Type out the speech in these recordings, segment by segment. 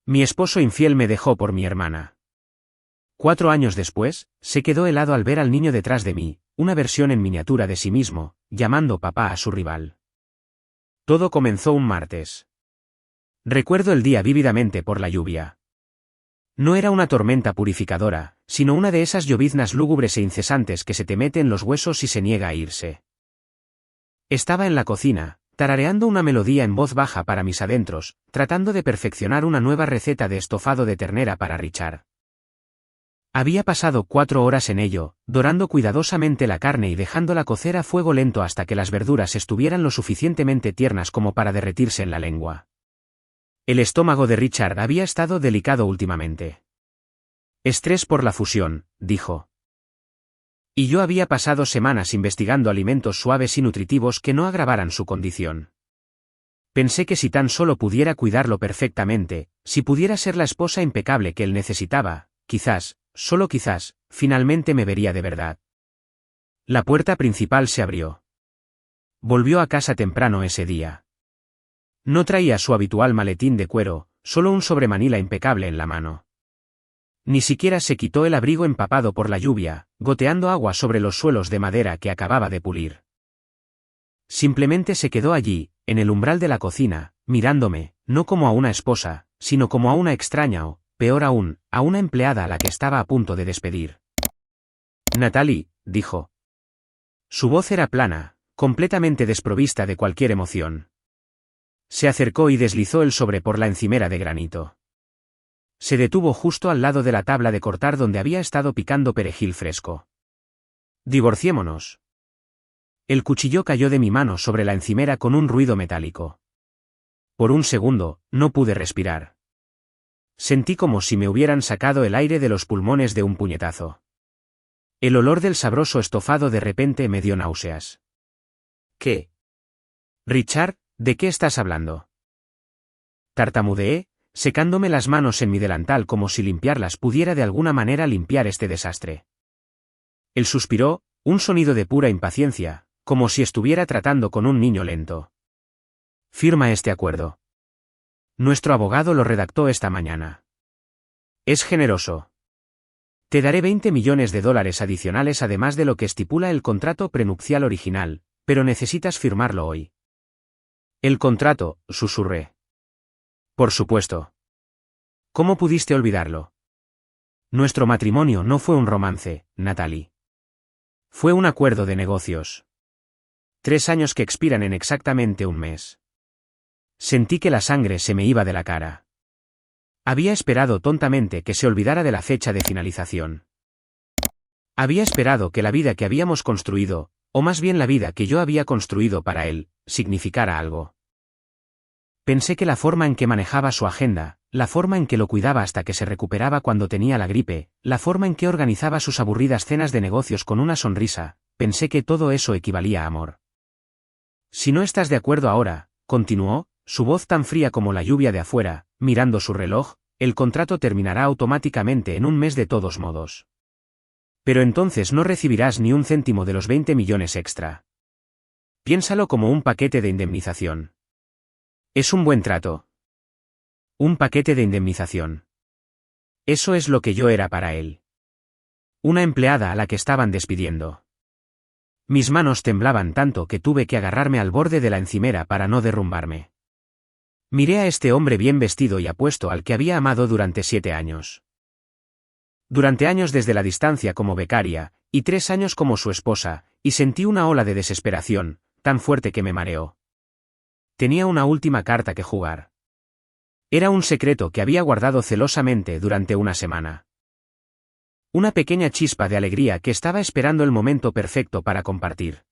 Mi esposo infiel me dejó por mi hermana. 4 años después, se quedó helado al ver al niño detrás de mí, una versión en miniatura de sí mismo, llamando papá a su rival. Todo comenzó un martes. Recuerdo el día vívidamente por la lluvia. No era una tormenta purificadora, sino una de esas lloviznas lúgubres e incesantes que se te mete en los huesos y se niega a irse. Estaba en la cocina, tarareando una melodía en voz baja para mis adentros, tratando de perfeccionar una nueva receta de estofado de ternera para Richard. Había pasado 4 horas en ello, dorando cuidadosamente la carne y dejándola cocer a fuego lento hasta que las verduras estuvieran lo suficientemente tiernas como para derretirse en la lengua. El estómago de Richard había estado delicado últimamente. Estrés por la fusión, dijo. Y yo había pasado semanas investigando alimentos suaves y nutritivos que no agravaran su condición. Pensé que si tan solo pudiera cuidarlo perfectamente, si pudiera ser la esposa impecable que él necesitaba, quizás, solo quizás, finalmente me vería de verdad. La puerta principal se abrió. Volvió a casa temprano ese día. No traía su habitual maletín de cuero, solo un sobremanila impecable en la mano. Ni siquiera se quitó el abrigo empapado por la lluvia, goteando agua sobre los suelos de madera que acababa de pulir. Simplemente se quedó allí, en el umbral de la cocina, mirándome, no como a una esposa, sino como a una extraña o, peor aún, a una empleada a la que estaba a punto de despedir. Natalie, dijo. Su voz era plana, completamente desprovista de cualquier emoción. Se acercó y deslizó el sobre por la encimera de granito. Se detuvo justo al lado de la tabla de cortar donde había estado picando perejil fresco. Divorciémonos. El cuchillo cayó de mi mano sobre la encimera con un ruido metálico. Por un segundo, no pude respirar. Sentí como si me hubieran sacado el aire de los pulmones de un puñetazo. El olor del sabroso estofado de repente me dio náuseas. ¿Qué? Richard, ¿de qué estás hablando? Tartamudeé, secándome las manos en mi delantal como si limpiarlas pudiera de alguna manera limpiar este desastre. Él suspiró, un sonido de pura impaciencia, como si estuviera tratando con un niño lento. Firma este acuerdo. Nuestro abogado lo redactó esta mañana. Es generoso. Te daré $20 millones adicionales además de lo que estipula el contrato prenupcial original, pero necesitas firmarlo hoy. El contrato, susurré. Por supuesto. ¿Cómo pudiste olvidarlo? Nuestro matrimonio no fue un romance, Natalie. Fue un acuerdo de negocios. 3 años que expiran en exactamente un mes. Sentí que la sangre se me iba de la cara. Había esperado tontamente que se olvidara de la fecha de finalización. Había esperado que la vida que habíamos construido, o más bien la vida que yo había construido para él, significara algo. Pensé que la forma en que manejaba su agenda, la forma en que lo cuidaba hasta que se recuperaba cuando tenía la gripe, la forma en que organizaba sus aburridas cenas de negocios con una sonrisa, pensé que todo eso equivalía a amor. Si no estás de acuerdo ahora, continuó, su voz tan fría como la lluvia de afuera, mirando su reloj, el contrato terminará automáticamente en un mes de todos modos. Pero entonces no recibirás ni un céntimo de los 20 millones extra. Piénsalo como un paquete de indemnización. Es un buen trato. Un paquete de indemnización. Eso es lo que yo era para él. Una empleada a la que estaban despidiendo. Mis manos temblaban tanto que tuve que agarrarme al borde de la encimera para no derrumbarme. Miré a este hombre bien vestido y apuesto al que había amado durante 7 años. Durante años desde la distancia como becaria, y 3 años como su esposa, y sentí una ola de desesperación, tan fuerte que me mareó. Tenía una última carta que jugar. Era un secreto que había guardado celosamente durante una semana. Una pequeña chispa de alegría que estaba esperando el momento perfecto para compartir.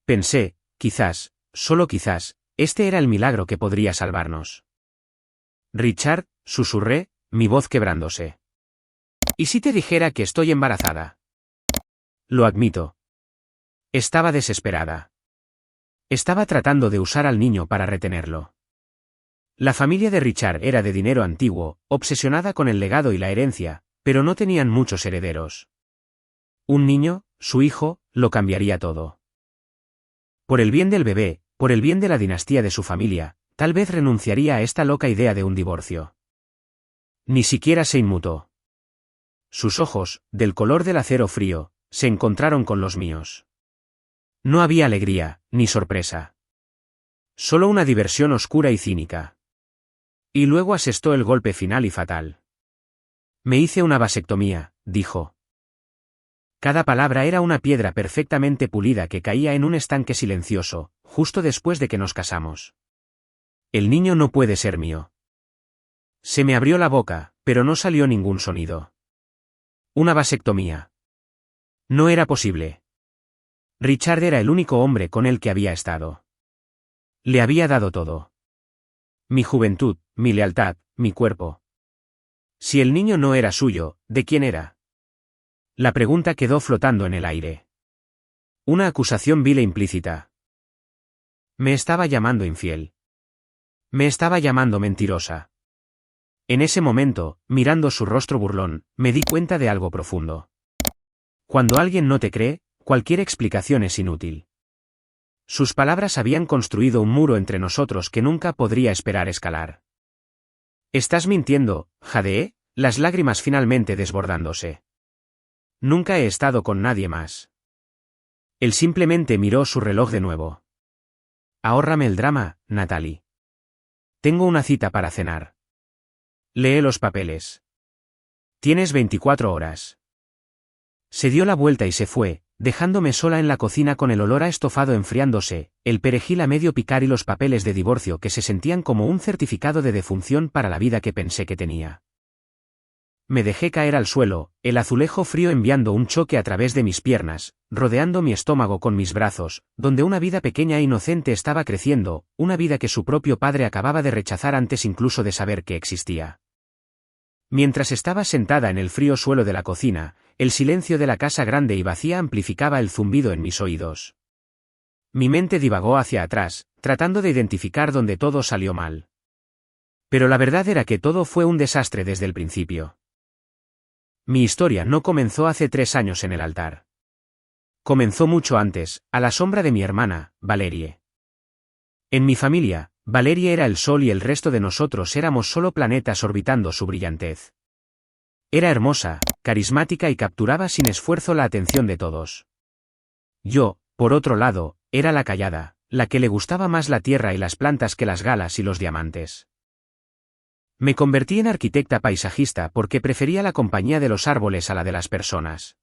Pensé, quizás, solo quizás, este era el milagro que podría salvarnos. Richard, susurré, mi voz quebrándose. ¿Y si te dijera que estoy embarazada? Lo admito. Estaba desesperada. Estaba tratando de usar al niño para retenerlo. La familia de Richard era de dinero antiguo, obsesionada con el legado y la herencia, pero no tenían muchos herederos. Un niño, su hijo, lo cambiaría todo. Por el bien del bebé, por el bien de la dinastía de su familia, tal vez renunciaría a esta loca idea de un divorcio. Ni siquiera se inmutó. Sus ojos, del color del acero frío, se encontraron con los míos. No había alegría, ni sorpresa. Solo una diversión oscura y cínica. Y luego asestó el golpe final y fatal. Me hice una vasectomía, dijo. Cada palabra era una piedra perfectamente pulida que caía en un estanque silencioso, justo después de que nos casamos. El niño no puede ser mío. Se me abrió la boca, pero no salió ningún sonido. Una vasectomía. No era posible. Richard era el único hombre con el que había estado. Le había dado todo. Mi juventud, mi lealtad, mi cuerpo. Si el niño no era suyo, ¿de quién era? La pregunta quedó flotando en el aire. Una acusación vil e implícita. Me estaba llamando infiel. Me estaba llamando mentirosa. En ese momento, mirando su rostro burlón, me di cuenta de algo profundo. Cuando alguien no te cree, cualquier explicación es inútil. Sus palabras habían construido un muro entre nosotros que nunca podría esperar escalar. «Estás mintiendo, jadeé, las lágrimas finalmente desbordándose. Nunca he estado con nadie más». Él simplemente miró su reloj de nuevo. «Ahórrame el drama, Natalie. Tengo una cita para cenar. Lee los papeles. Tienes 24 horas». Se dio la vuelta y se fue, dejándome sola en la cocina con el olor a estofado enfriándose, el perejil a medio picar y los papeles de divorcio que se sentían como un certificado de defunción para la vida que pensé que tenía. Me dejé caer al suelo, el azulejo frío enviando un choque a través de mis piernas, rodeando mi estómago con mis brazos, donde una vida pequeña e inocente estaba creciendo, una vida que su propio padre acababa de rechazar antes incluso de saber que existía. Mientras estaba sentada en el frío suelo de la cocina, el silencio de la casa grande y vacía amplificaba el zumbido en mis oídos. Mi mente divagó hacia atrás, tratando de identificar dónde todo salió mal. Pero la verdad era que todo fue un desastre desde el principio. Mi historia no comenzó hace 3 años en el altar. Comenzó mucho antes, a la sombra de mi hermana, Valerie. En mi familia, Valerie era el sol y el resto de nosotros éramos solo planetas orbitando su brillantez. Era hermosa, carismática y capturaba sin esfuerzo la atención de todos. Yo, por otro lado, era la callada, la que le gustaba más la tierra y las plantas que las galas y los diamantes. Me convertí en arquitecta paisajista porque prefería la compañía de los árboles a la de las personas.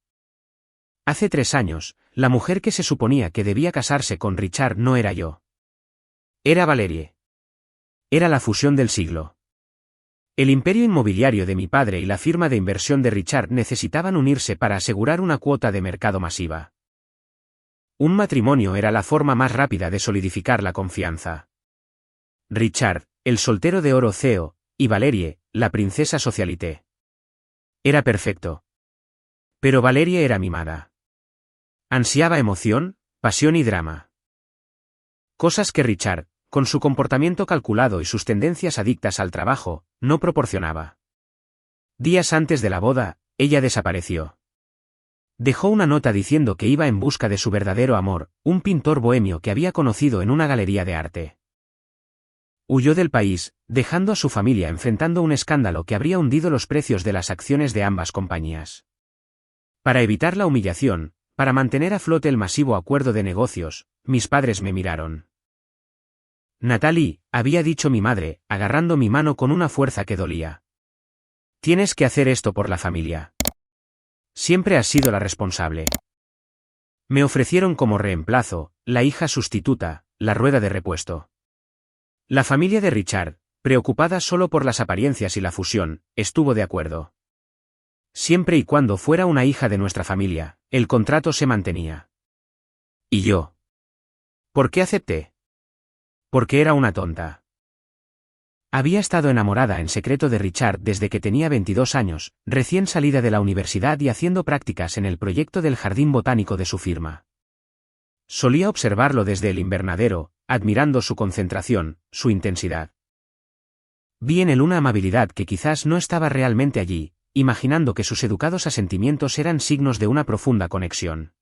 Hace 3 años, la mujer que se suponía que debía casarse con Richard no era yo. Era Valerie. Era la fusión del siglo. El imperio inmobiliario de mi padre y la firma de inversión de Richard necesitaban unirse para asegurar una cuota de mercado masiva. Un matrimonio era la forma más rápida de solidificar la confianza. Richard, el soltero de oro CEO, y Valerie, la princesa socialité. Era perfecto. Pero Valerie era mimada. Ansiaba emoción, pasión y drama. Cosas que Richard, con su comportamiento calculado y sus tendencias adictas al trabajo, no proporcionaba. Días antes de la boda, ella desapareció. Dejó una nota diciendo que iba en busca de su verdadero amor, un pintor bohemio que había conocido en una galería de arte. Huyó del país, dejando a su familia enfrentando un escándalo que habría hundido los precios de las acciones de ambas compañías. Para evitar la humillación, para mantener a flote el masivo acuerdo de negocios, mis padres me miraron. Natalie, había dicho mi madre, agarrando mi mano con una fuerza que dolía. Tienes que hacer esto por la familia. Siempre has sido la responsable. Me ofrecieron como reemplazo, la hija sustituta, la rueda de repuesto. La familia de Richard, preocupada solo por las apariencias y la fusión, estuvo de acuerdo. Siempre y cuando fuera una hija de nuestra familia, el contrato se mantenía. ¿Y yo? ¿Por qué acepté? Porque era una tonta. Había estado enamorada en secreto de Richard desde que tenía 22 años, recién salida de la universidad y haciendo prácticas en el proyecto del jardín botánico de su firma. Solía observarlo desde el invernadero, admirando su concentración, su intensidad. Vi en él una amabilidad que quizás no estaba realmente allí, imaginando que sus educados asentimientos eran signos de una profunda conexión.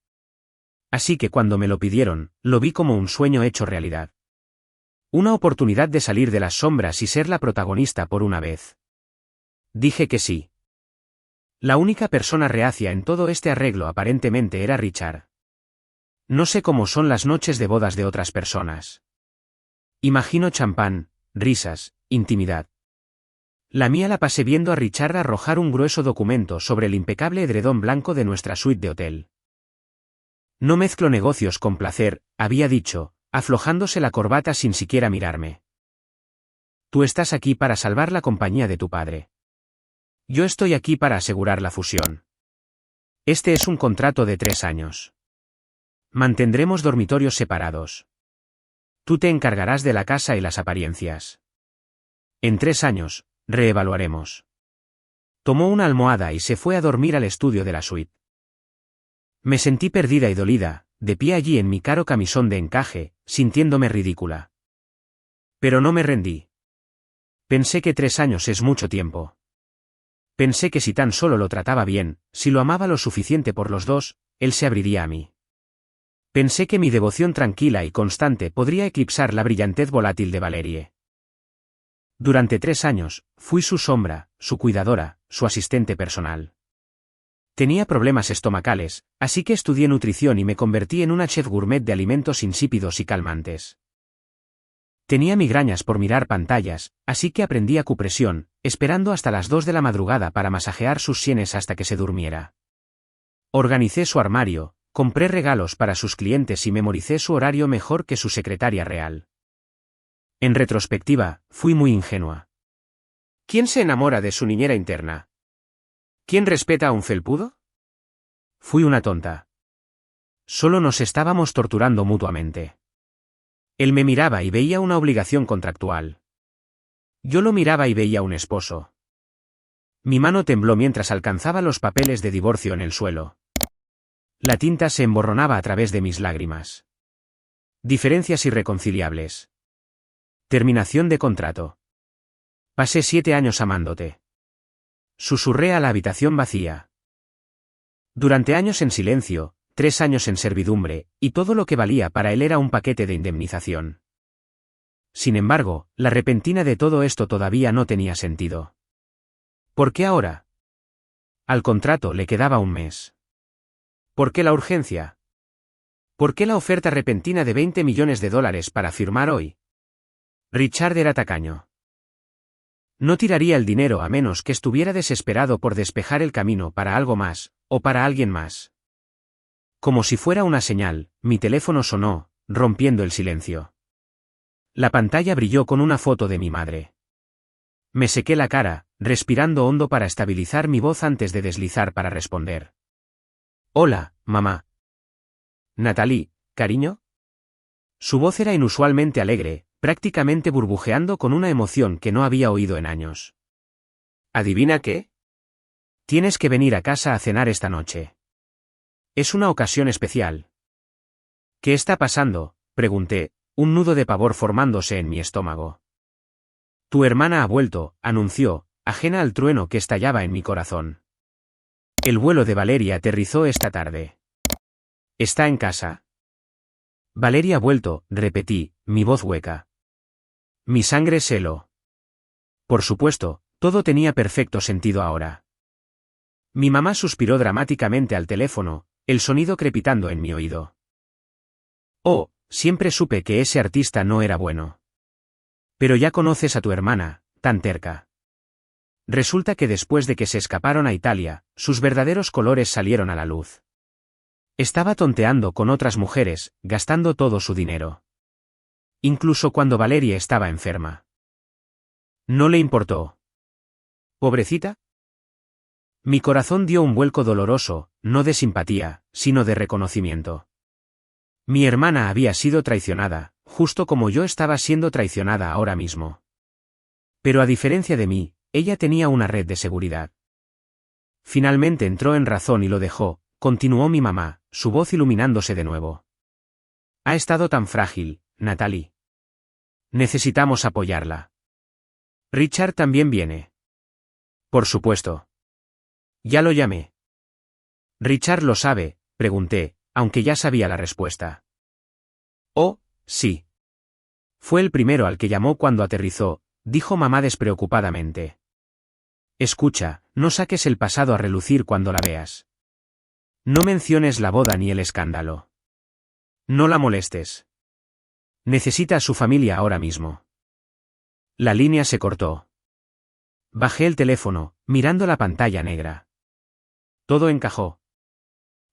Así que cuando me lo pidieron, lo vi como un sueño hecho realidad. Una oportunidad de salir de las sombras y ser la protagonista por una vez. Dije que sí. La única persona reacia en todo este arreglo aparentemente era Richard. No sé cómo son las noches de bodas de otras personas. Imagino champán, risas, intimidad. La mía la pasé viendo a Richard arrojar un grueso documento sobre el impecable edredón blanco de nuestra suite de hotel. No mezclo negocios con placer, había dicho, aflojándose la corbata sin siquiera mirarme. Tú estás aquí para salvar la compañía de tu padre. Yo estoy aquí para asegurar la fusión. Este es un contrato de 3 años. Mantendremos dormitorios separados. Tú te encargarás de la casa y las apariencias. En 3 años, reevaluaremos. Tomó una almohada y se fue a dormir al estudio de la suite. Me sentí perdida y dolida, de pie allí en mi caro camisón de encaje, sintiéndome ridícula. Pero no me rendí. Pensé que 3 años es mucho tiempo. Pensé que si tan solo lo trataba bien, si lo amaba lo suficiente por los dos, él se abriría a mí. Pensé que mi devoción tranquila y constante podría eclipsar la brillantez volátil de Valerie. Durante 3 años, fui su sombra, su cuidadora, su asistente personal. Tenía problemas estomacales, así que estudié nutrición y me convertí en una chef gourmet de alimentos insípidos y calmantes. Tenía migrañas por mirar pantallas, así que aprendí acupresión, esperando hasta las 2 de la madrugada para masajear sus sienes hasta que se durmiera. Organicé su armario, compré regalos para sus clientes y memoricé su horario mejor que su secretaria real. En retrospectiva, fui muy ingenua. ¿Quién se enamora de su niñera interna? ¿Quién respeta a un felpudo? Fui una tonta. Solo nos estábamos torturando mutuamente. Él me miraba y veía una obligación contractual. Yo lo miraba y veía un esposo. Mi mano tembló mientras alcanzaba los papeles de divorcio en el suelo. La tinta se emborronaba a través de mis lágrimas. Diferencias irreconciliables. Terminación de contrato. Pasé 7 años amándote. Susurré a la habitación vacía. Durante años en silencio, 3 años en servidumbre, y todo lo que valía para él era un paquete de indemnización. Sin embargo, la repentina de todo esto todavía no tenía sentido. ¿Por qué ahora? Al contrato le quedaba un mes. ¿Por qué la urgencia? ¿Por qué la oferta repentina de $20 millones para firmar hoy? Richard era tacaño. No tiraría el dinero a menos que estuviera desesperado por despejar el camino para algo más, o para alguien más. Como si fuera una señal, mi teléfono sonó, rompiendo el silencio. La pantalla brilló con una foto de mi madre. Me sequé la cara, respirando hondo para estabilizar mi voz antes de deslizar para responder. Hola, mamá. Natalie, cariño. Su voz era inusualmente alegre, prácticamente burbujeando con una emoción que no había oído en años. ¿Adivina qué? Tienes que venir a casa a cenar esta noche. Es una ocasión especial. ¿Qué está pasando?, pregunté, un nudo de pavor formándose en mi estómago. Tu hermana ha vuelto, anunció, ajena al trueno que estallaba en mi corazón. El vuelo de Valeria aterrizó esta tarde. ¿Está en casa? Valeria ha vuelto, repetí, mi voz hueca. Mi sangre se heló. Por supuesto, todo tenía perfecto sentido ahora. Mi mamá suspiró dramáticamente al teléfono, el sonido crepitando en mi oído. Oh, siempre supe que ese artista no era bueno. Pero ya conoces a tu hermana, tan terca. Resulta que después de que se escaparon a Italia, sus verdaderos colores salieron a la luz. Estaba tonteando con otras mujeres, gastando todo su dinero. Incluso cuando Valeria estaba enferma. No le importó. ¿Pobrecita? Mi corazón dio un vuelco doloroso, no de simpatía, sino de reconocimiento. Mi hermana había sido traicionada, justo como yo estaba siendo traicionada ahora mismo. Pero a diferencia de mí, ella tenía una red de seguridad. Finalmente entró en razón y lo dejó, continuó mi mamá, su voz iluminándose de nuevo. Ha estado tan frágil, Natalie. Necesitamos apoyarla. Richard también viene. Por supuesto. Ya lo llamé. Richard lo sabe, pregunté, aunque ya sabía la respuesta. Oh, sí. Fue el primero al que llamó cuando aterrizó, dijo mamá despreocupadamente. Escucha, no saques el pasado a relucir cuando la veas. No menciones la boda ni el escándalo. No la molestes. Necesita a su familia ahora mismo. La línea se cortó. Bajé el teléfono, mirando la pantalla negra. Todo encajó.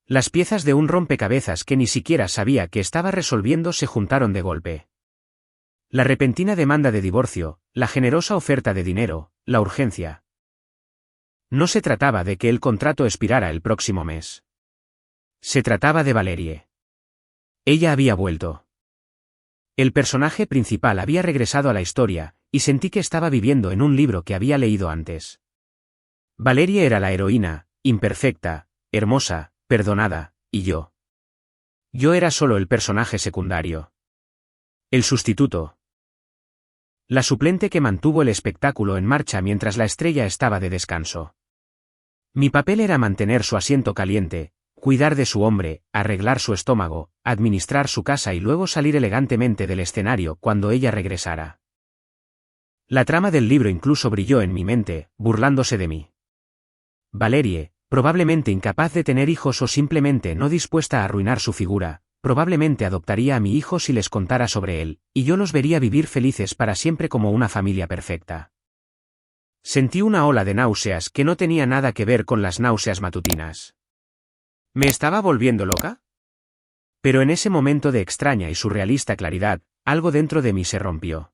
Las piezas de un rompecabezas que ni siquiera sabía que estaba resolviendo se juntaron de golpe. La repentina demanda de divorcio, la generosa oferta de dinero, la urgencia. No se trataba de que el contrato expirara el próximo mes. Se trataba de Valerie. Ella había vuelto. El personaje principal había regresado a la historia, y sentí que estaba viviendo en un libro que había leído antes. Valerie era la heroína, imperfecta, hermosa, perdonada, y yo. Yo era solo el personaje secundario. El sustituto. La suplente que mantuvo el espectáculo en marcha mientras la estrella estaba de descanso. Mi papel era mantener su asiento caliente, cuidar de su hombre, arreglar su estómago, administrar su casa y luego salir elegantemente del escenario cuando ella regresara. La trama del libro incluso brilló en mi mente, burlándose de mí. Valerie, probablemente incapaz de tener hijos o simplemente no dispuesta a arruinar su figura, probablemente adoptaría a mi hijo si les contara sobre él, y yo los vería vivir felices para siempre como una familia perfecta. Sentí una ola de náuseas que no tenía nada que ver con las náuseas matutinas. ¿Me estaba volviendo loca? Pero en ese momento de extraña y surrealista claridad, algo dentro de mí se rompió.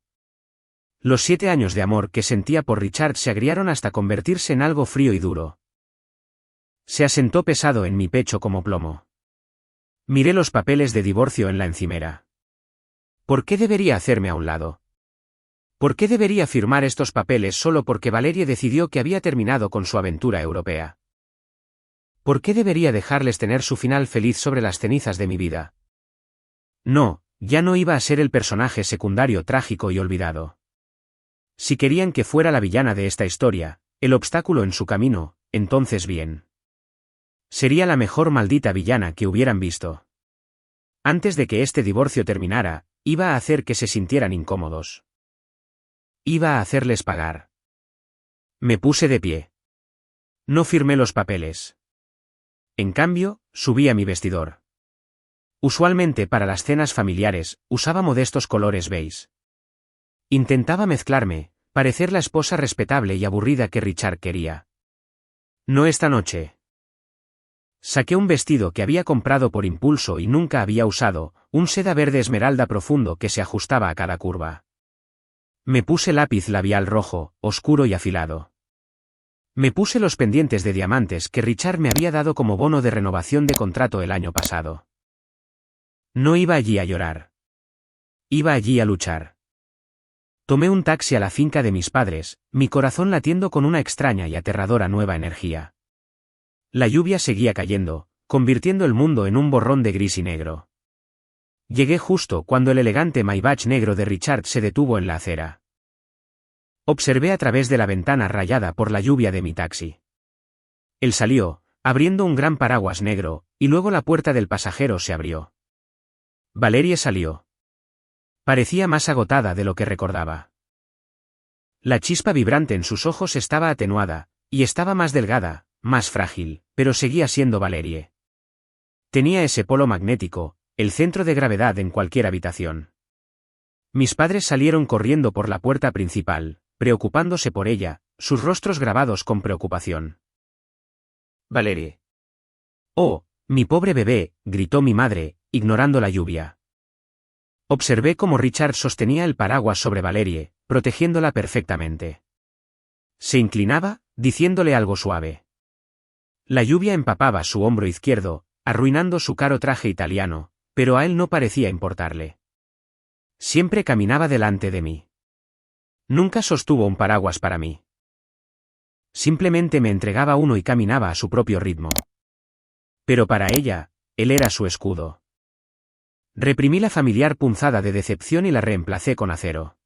Los 7 años de amor que sentía por Richard se agriaron hasta convertirse en algo frío y duro. Se asentó pesado en mi pecho como plomo. Miré los papeles de divorcio en la encimera. ¿Por qué debería hacerme a un lado? ¿Por qué debería firmar estos papeles solo porque Valerie decidió que había terminado con su aventura europea? ¿Por qué debería dejarles tener su final feliz sobre las cenizas de mi vida? No, ya no iba a ser el personaje secundario trágico y olvidado. Si querían que fuera la villana de esta historia, el obstáculo en su camino, entonces bien. Sería la mejor maldita villana que hubieran visto. Antes de que este divorcio terminara, iba a hacer que se sintieran incómodos. Iba a hacerles pagar. Me puse de pie. No firmé los papeles. En cambio, subí a mi vestidor. Usualmente para las cenas familiares, usaba modestos colores beige. Intentaba mezclarme, parecer la esposa respetable y aburrida que Richard quería. No esta noche. Saqué un vestido que había comprado por impulso y nunca había usado, un seda verde esmeralda profundo que se ajustaba a cada curva. Me puse lápiz labial rojo, oscuro y afilado. Me puse los pendientes de diamantes que Richard me había dado como bono de renovación de contrato el año pasado. No iba allí a llorar. Iba allí a luchar. Tomé un taxi a la finca de mis padres, mi corazón latiendo con una extraña y aterradora nueva energía. La lluvia seguía cayendo, convirtiendo el mundo en un borrón de gris y negro. Llegué justo cuando el elegante Maybach negro de Richard se detuvo en la acera. Observé a través de la ventana rayada por la lluvia de mi taxi. Él salió, abriendo un gran paraguas negro, y luego la puerta del pasajero se abrió. Valerie salió. Parecía más agotada de lo que recordaba. La chispa vibrante en sus ojos estaba atenuada, y estaba más delgada, más frágil, pero seguía siendo Valerie. Tenía ese polo magnético, el centro de gravedad en cualquier habitación. Mis padres salieron corriendo por la puerta principal, preocupándose por ella, sus rostros grabados con preocupación. Valerie. Oh, mi pobre bebé, gritó mi madre, ignorando la lluvia. Observé cómo Richard sostenía el paraguas sobre Valerie, protegiéndola perfectamente. Se inclinaba, diciéndole algo suave. La lluvia empapaba su hombro izquierdo, arruinando su caro traje italiano, pero a él no parecía importarle. Siempre caminaba delante de mí. Nunca sostuvo un paraguas para mí. Simplemente me entregaba uno y caminaba a su propio ritmo. Pero para ella, él era su escudo. Reprimí la familiar punzada de decepción y la reemplacé con acero.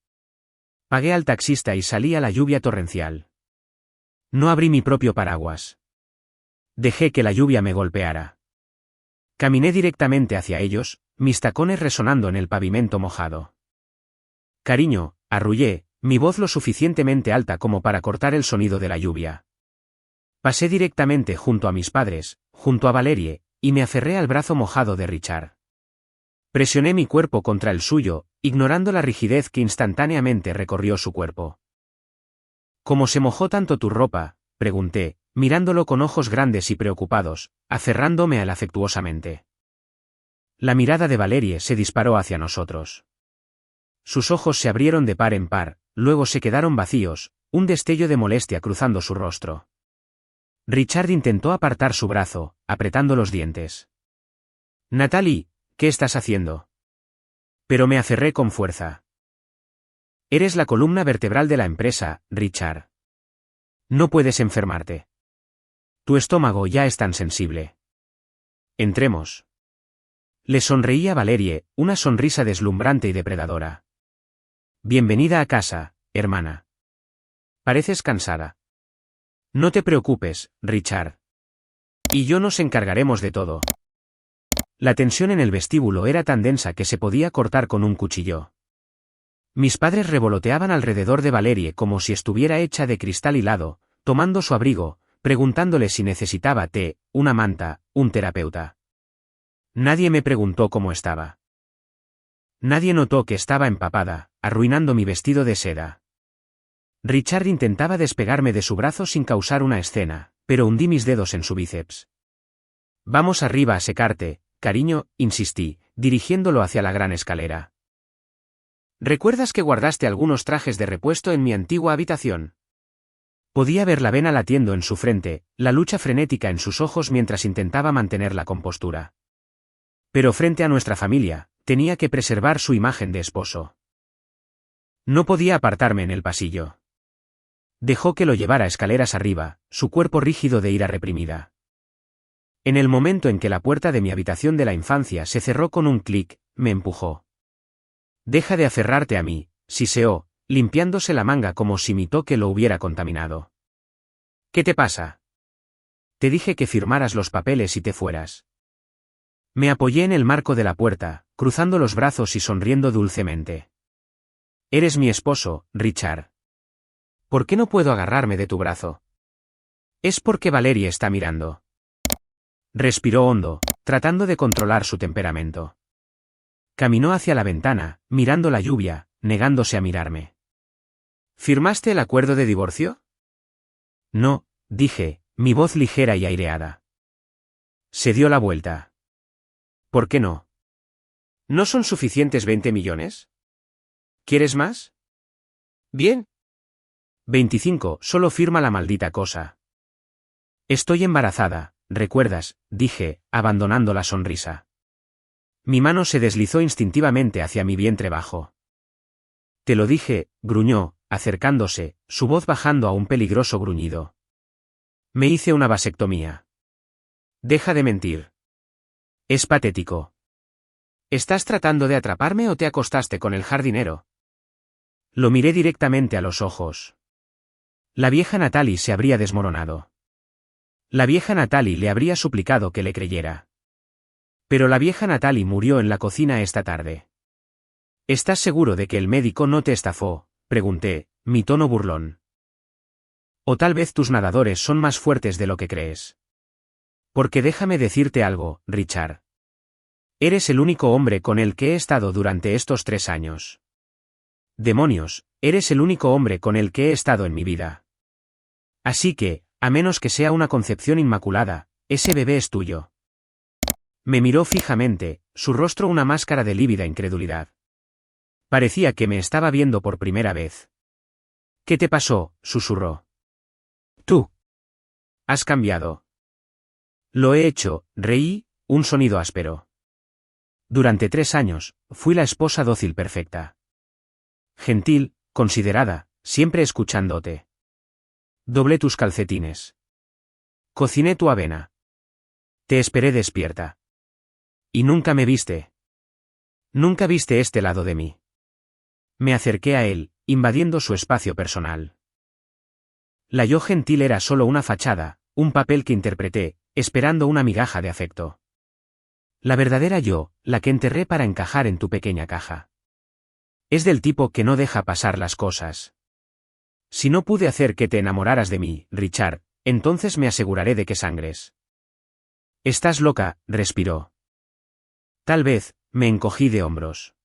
Pagué al taxista y salí a la lluvia torrencial. No abrí mi propio paraguas. Dejé que la lluvia me golpeara. Caminé directamente hacia ellos, mis tacones resonando en el pavimento mojado. Cariño, arrullé, mi voz lo suficientemente alta como para cortar el sonido de la lluvia. Pasé directamente junto a mis padres, junto a Valerie, y me aferré al brazo mojado de Richard. Presioné mi cuerpo contra el suyo, ignorando la rigidez que instantáneamente recorrió su cuerpo. ¿Cómo se mojó tanto tu ropa?, pregunté, mirándolo con ojos grandes y preocupados, aferrándome a él afectuosamente. La mirada de Valerie se disparó hacia nosotros. Sus ojos se abrieron de par en par, luego se quedaron vacíos, un destello de molestia cruzando su rostro. Richard intentó apartar su brazo, apretando los dientes. Natalie, ¿qué estás haciendo? Pero me aferré con fuerza. Eres la columna vertebral de la empresa, Richard. No puedes enfermarte. Tu estómago ya es tan sensible. Entremos. Le sonreía a Valerie, una sonrisa deslumbrante y depredadora. Bienvenida a casa, hermana. Pareces cansada. No te preocupes, Richard. Y yo nos encargaremos de todo. La tensión en el vestíbulo era tan densa que se podía cortar con un cuchillo. Mis padres revoloteaban alrededor de Valerie como si estuviera hecha de cristal hilado, tomando su abrigo, preguntándole si necesitaba té, una manta, un terapeuta. Nadie me preguntó cómo estaba. Nadie notó que estaba empapada, arruinando mi vestido de seda. Richard intentaba despegarme de su brazo sin causar una escena, pero hundí mis dedos en su bíceps. Vamos arriba a secarte, cariño, insistí, dirigiéndolo hacia la gran escalera. ¿Recuerdas que guardaste algunos trajes de repuesto en mi antigua habitación? Podía ver la vena latiendo en su frente, la lucha frenética en sus ojos mientras intentaba mantener la compostura. Pero frente a nuestra familia, tenía que preservar su imagen de esposo. No podía apartarme en el pasillo. Dejó que lo llevara escaleras arriba, su cuerpo rígido de ira reprimida. En el momento en que la puerta de mi habitación de la infancia se cerró con un clic, me empujó. Deja de aferrarte a mí, siseó, limpiándose la manga como si mi toque lo hubiera contaminado. ¿Qué te pasa? Te dije que firmaras los papeles y te fueras. Me apoyé en el marco de la puerta, cruzando los brazos y sonriendo dulcemente. Eres mi esposo, Richard. ¿Por qué no puedo agarrarme de tu brazo? Es porque Valerie está mirando. Respiró hondo, tratando de controlar su temperamento. Caminó hacia la ventana, mirando la lluvia, negándose a mirarme. ¿Firmaste el acuerdo de divorcio? No, dije, mi voz ligera y aireada. Se dio la vuelta. ¿Por qué no? ¿No son suficientes 20 millones? ¿Quieres más? Bien. 25, solo firma la maldita cosa. Estoy embarazada, ¿recuerdas?, dije, abandonando la sonrisa. Mi mano se deslizó instintivamente hacia mi vientre bajo. Te lo dije, gruñó, acercándose, su voz bajando a un peligroso gruñido. Me hice una vasectomía. Deja de mentir. Es patético. ¿Estás tratando de atraparme o te acostaste con el jardinero? Lo miré directamente a los ojos. La vieja Natalie se habría desmoronado. La vieja Natalie le habría suplicado que le creyera. Pero la vieja Natalie murió en la cocina esta tarde. ¿Estás seguro de que el médico no te estafó?, pregunté, mi tono burlón. O tal vez tus nadadores son más fuertes de lo que crees. Porque déjame decirte algo, Richard. Eres el único hombre con el que he estado durante estos 3 años. Demonios, eres el único hombre con el que he estado en mi vida. Así que, a menos que sea una concepción inmaculada, ese bebé es tuyo. Me miró fijamente, su rostro una máscara de lívida incredulidad. Parecía que me estaba viendo por primera vez. ¿Qué te pasó?, susurró. Tú. Has cambiado. Lo he hecho, reí, un sonido áspero. Durante 3 años, fui la esposa dócil perfecta. Gentil, considerada, siempre escuchándote. Doblé tus calcetines. Cociné tu avena. Te esperé despierta. Y nunca me viste. Nunca viste este lado de mí. Me acerqué a él, invadiendo su espacio personal. La yo gentil era solo una fachada, un papel que interpreté, esperando una migaja de afecto. La verdadera yo, la que enterré para encajar en tu pequeña caja. Es del tipo que no deja pasar las cosas. Si no pude hacer que te enamoraras de mí, Richard, entonces me aseguraré de que sangres. Estás loca, respiró. Tal vez, me encogí de hombros.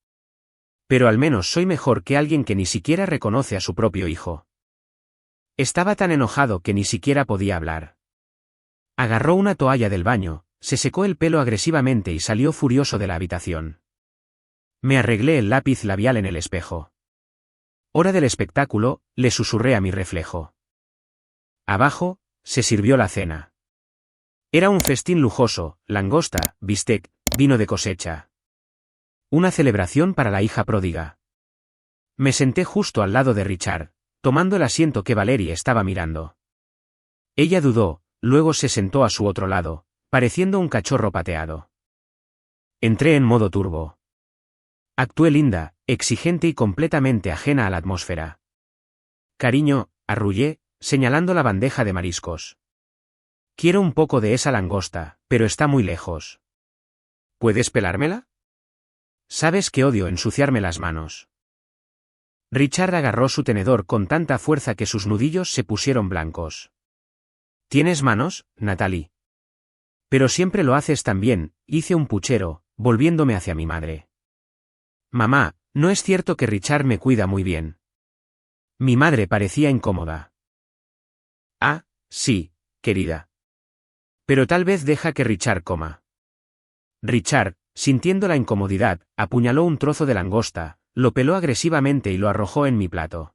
Pero al menos soy mejor que alguien que ni siquiera reconoce a su propio hijo. Estaba tan enojado que ni siquiera podía hablar. Agarró una toalla del baño, se secó el pelo agresivamente y salió furioso de la habitación. Me arreglé el lápiz labial en el espejo. Hora del espectáculo, le susurré a mi reflejo. Abajo, se sirvió la cena. Era un festín lujoso, langosta, bistec, vino de cosecha. Una celebración para la hija pródiga. Me senté justo al lado de Richard, tomando el asiento que Valerie estaba mirando. Ella dudó, luego se sentó a su otro lado, pareciendo un cachorro pateado. Entré en modo turbo. Actué linda, exigente y completamente ajena a la atmósfera. Cariño, arrullé, señalando la bandeja de mariscos. Quiero un poco de esa langosta, pero está muy lejos. ¿Puedes pelármela? Sabes que odio ensuciarme las manos. Richard agarró su tenedor con tanta fuerza que sus nudillos se pusieron blancos. ¿Tienes manos, Natalie? Pero siempre lo haces tan bien, hice un puchero, volviéndome hacia mi madre. Mamá, no es cierto que Richard me cuida muy bien. Mi madre parecía incómoda. Ah, sí, querida. Pero tal vez deja que Richard coma. Richard, sintiendo la incomodidad, apuñaló un trozo de langosta, lo peló agresivamente y lo arrojó en mi plato.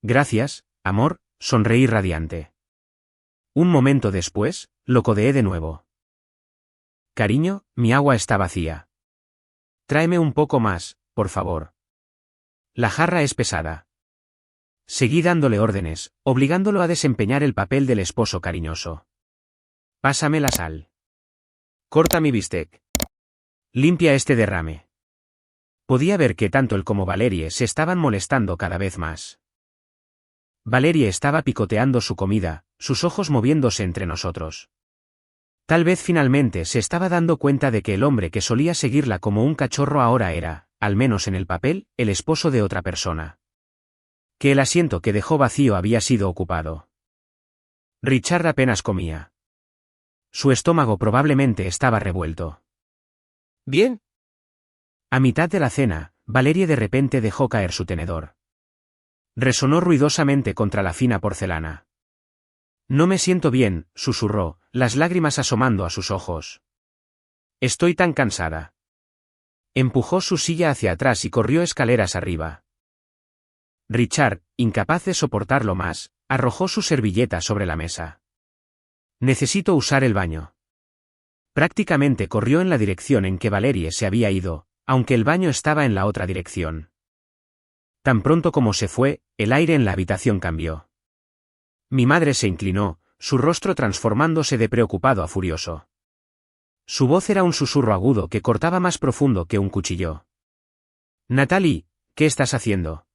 Gracias, amor, sonreí radiante. Un momento después, lo codeé de nuevo. Cariño, mi agua está vacía. Tráeme un poco más, por favor. La jarra es pesada. Seguí dándole órdenes, obligándolo a desempeñar el papel del esposo cariñoso. Pásame la sal. Corta mi bistec. Limpia este derrame. Podía ver que tanto él como Valerie se estaban molestando cada vez más. Valerie estaba picoteando su comida, sus ojos moviéndose entre nosotros. Tal vez finalmente se estaba dando cuenta de que el hombre que solía seguirla como un cachorro ahora era, al menos en el papel, el esposo de otra persona. Que el asiento que dejó vacío había sido ocupado. Richard apenas comía. Su estómago probablemente estaba revuelto. ¿Bien? A mitad de la cena, Valerie de repente dejó caer su tenedor. Resonó ruidosamente contra la fina porcelana. No me siento bien, susurró, las lágrimas asomando a sus ojos. Estoy tan cansada. Empujó su silla hacia atrás y corrió escaleras arriba. Richard, incapaz de soportarlo más, arrojó su servilleta sobre la mesa. Necesito usar el baño. Prácticamente corrió en la dirección en que Valerie se había ido, aunque el baño estaba en la otra dirección. Tan pronto como se fue, el aire en la habitación cambió. Mi madre se inclinó, su rostro transformándose de preocupado a furioso. Su voz era un susurro agudo que cortaba más profundo que un cuchillo. Natalie, ¿qué estás haciendo?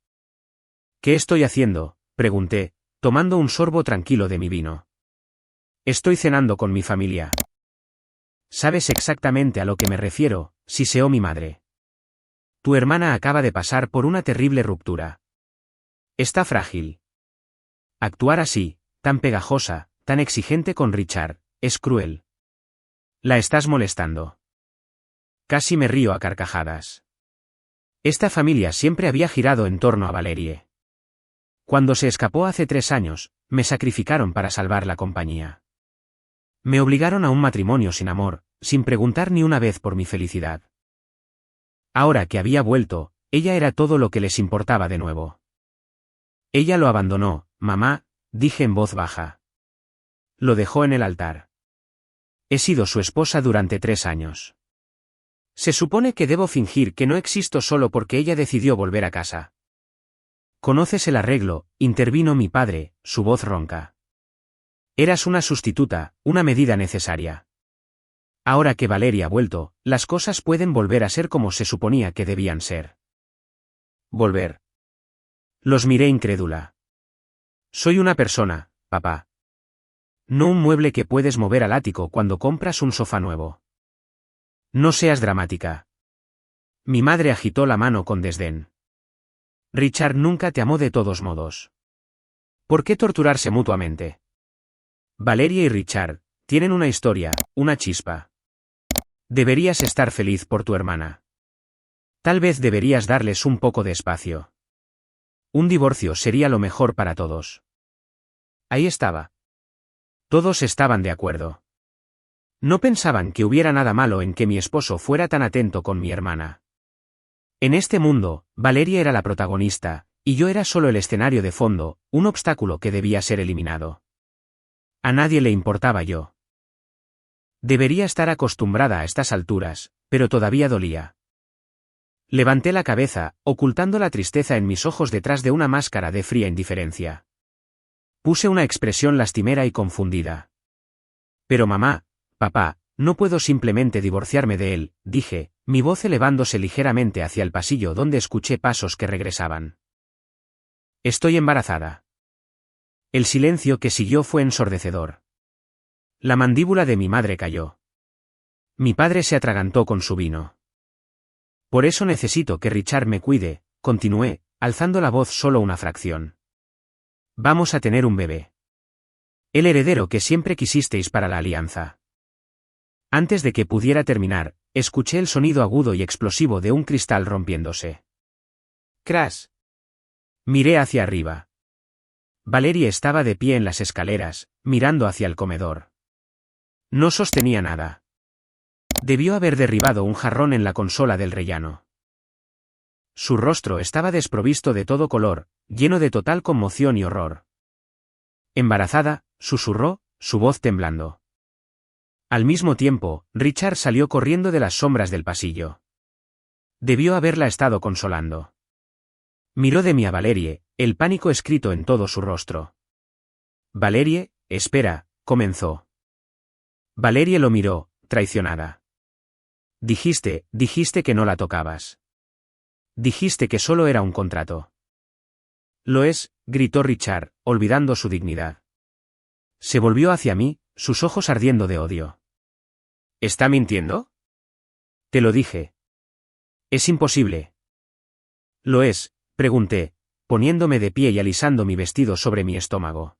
¿Qué estoy haciendo?, pregunté, tomando un sorbo tranquilo de mi vino. Estoy cenando con mi familia. Sabes exactamente a lo que me refiero, siseó mi madre. Tu hermana acaba de pasar por una terrible ruptura. Está frágil. Actuar así, tan pegajosa, tan exigente con Richard, es cruel. La estás molestando. Casi me río a carcajadas. Esta familia siempre había girado en torno a Valerie. Cuando se escapó hace 3 años, me sacrificaron para salvar la compañía. Me obligaron a un matrimonio sin amor, sin preguntar ni una vez por mi felicidad. Ahora que había vuelto, ella era todo lo que les importaba de nuevo. Ella lo abandonó, mamá, dije en voz baja. Lo dejó en el altar. He sido su esposa durante 3 años. Se supone que debo fingir que no existo solo porque ella decidió volver a casa. Conoces el arreglo, intervino mi padre, su voz ronca. Eras una sustituta, una medida necesaria. Ahora que Valerie ha vuelto, las cosas pueden volver a ser como se suponía que debían ser. Volver. Los miré incrédula. Soy una persona, papá. No un mueble que puedes mover al ático cuando compras un sofá nuevo. No seas dramática. Mi madre agitó la mano con desdén. Richard nunca te amó de todos modos. ¿Por qué torturarse mutuamente? Valeria y Richard tienen una historia, una chispa. Deberías estar feliz por tu hermana. Tal vez deberías darles un poco de espacio. Un divorcio sería lo mejor para todos. Ahí estaba. Todos estaban de acuerdo. No pensaban que hubiera nada malo en que mi esposo fuera tan atento con mi hermana. En este mundo, Valeria era la protagonista, y yo era solo el escenario de fondo, un obstáculo que debía ser eliminado. A nadie le importaba yo. Debería estar acostumbrada a estas alturas, pero todavía dolía. Levanté la cabeza, ocultando la tristeza en mis ojos detrás de una máscara de fría indiferencia. Puse una expresión lastimera y confundida. Pero mamá, papá, no puedo simplemente divorciarme de él, dije, mi voz elevándose ligeramente hacia el pasillo donde escuché pasos que regresaban. Estoy embarazada. El silencio que siguió fue ensordecedor. La mandíbula de mi madre cayó. Mi padre se atragantó con su vino. Por eso necesito que Richard me cuide, continué, alzando la voz solo una fracción. Vamos a tener un bebé. El heredero que siempre quisisteis para la alianza. Antes de que pudiera terminar, escuché el sonido agudo y explosivo de un cristal rompiéndose. ¡Crash! Miré hacia arriba. Valeria estaba de pie en las escaleras, mirando hacia el comedor. No sostenía nada. Debió haber derribado un jarrón en la consola del rellano. Su rostro estaba desprovisto de todo color, lleno de total conmoción y horror. Embarazada, susurró, su voz temblando. Al mismo tiempo, Richard salió corriendo de las sombras del pasillo. Debió haberla estado consolando. Miró de mí a Valerie, el pánico escrito en todo su rostro. Valerie, espera, comenzó. Valerie lo miró, traicionada. Dijiste que no la tocabas. Dijiste que solo era un contrato. Lo es, gritó Richard, olvidando su dignidad. Se volvió hacia mí, sus ojos ardiendo de odio. ¿Está mintiendo? Te lo dije. Es imposible. Lo es, pregunté, poniéndome de pie y alisando mi vestido sobre mi estómago.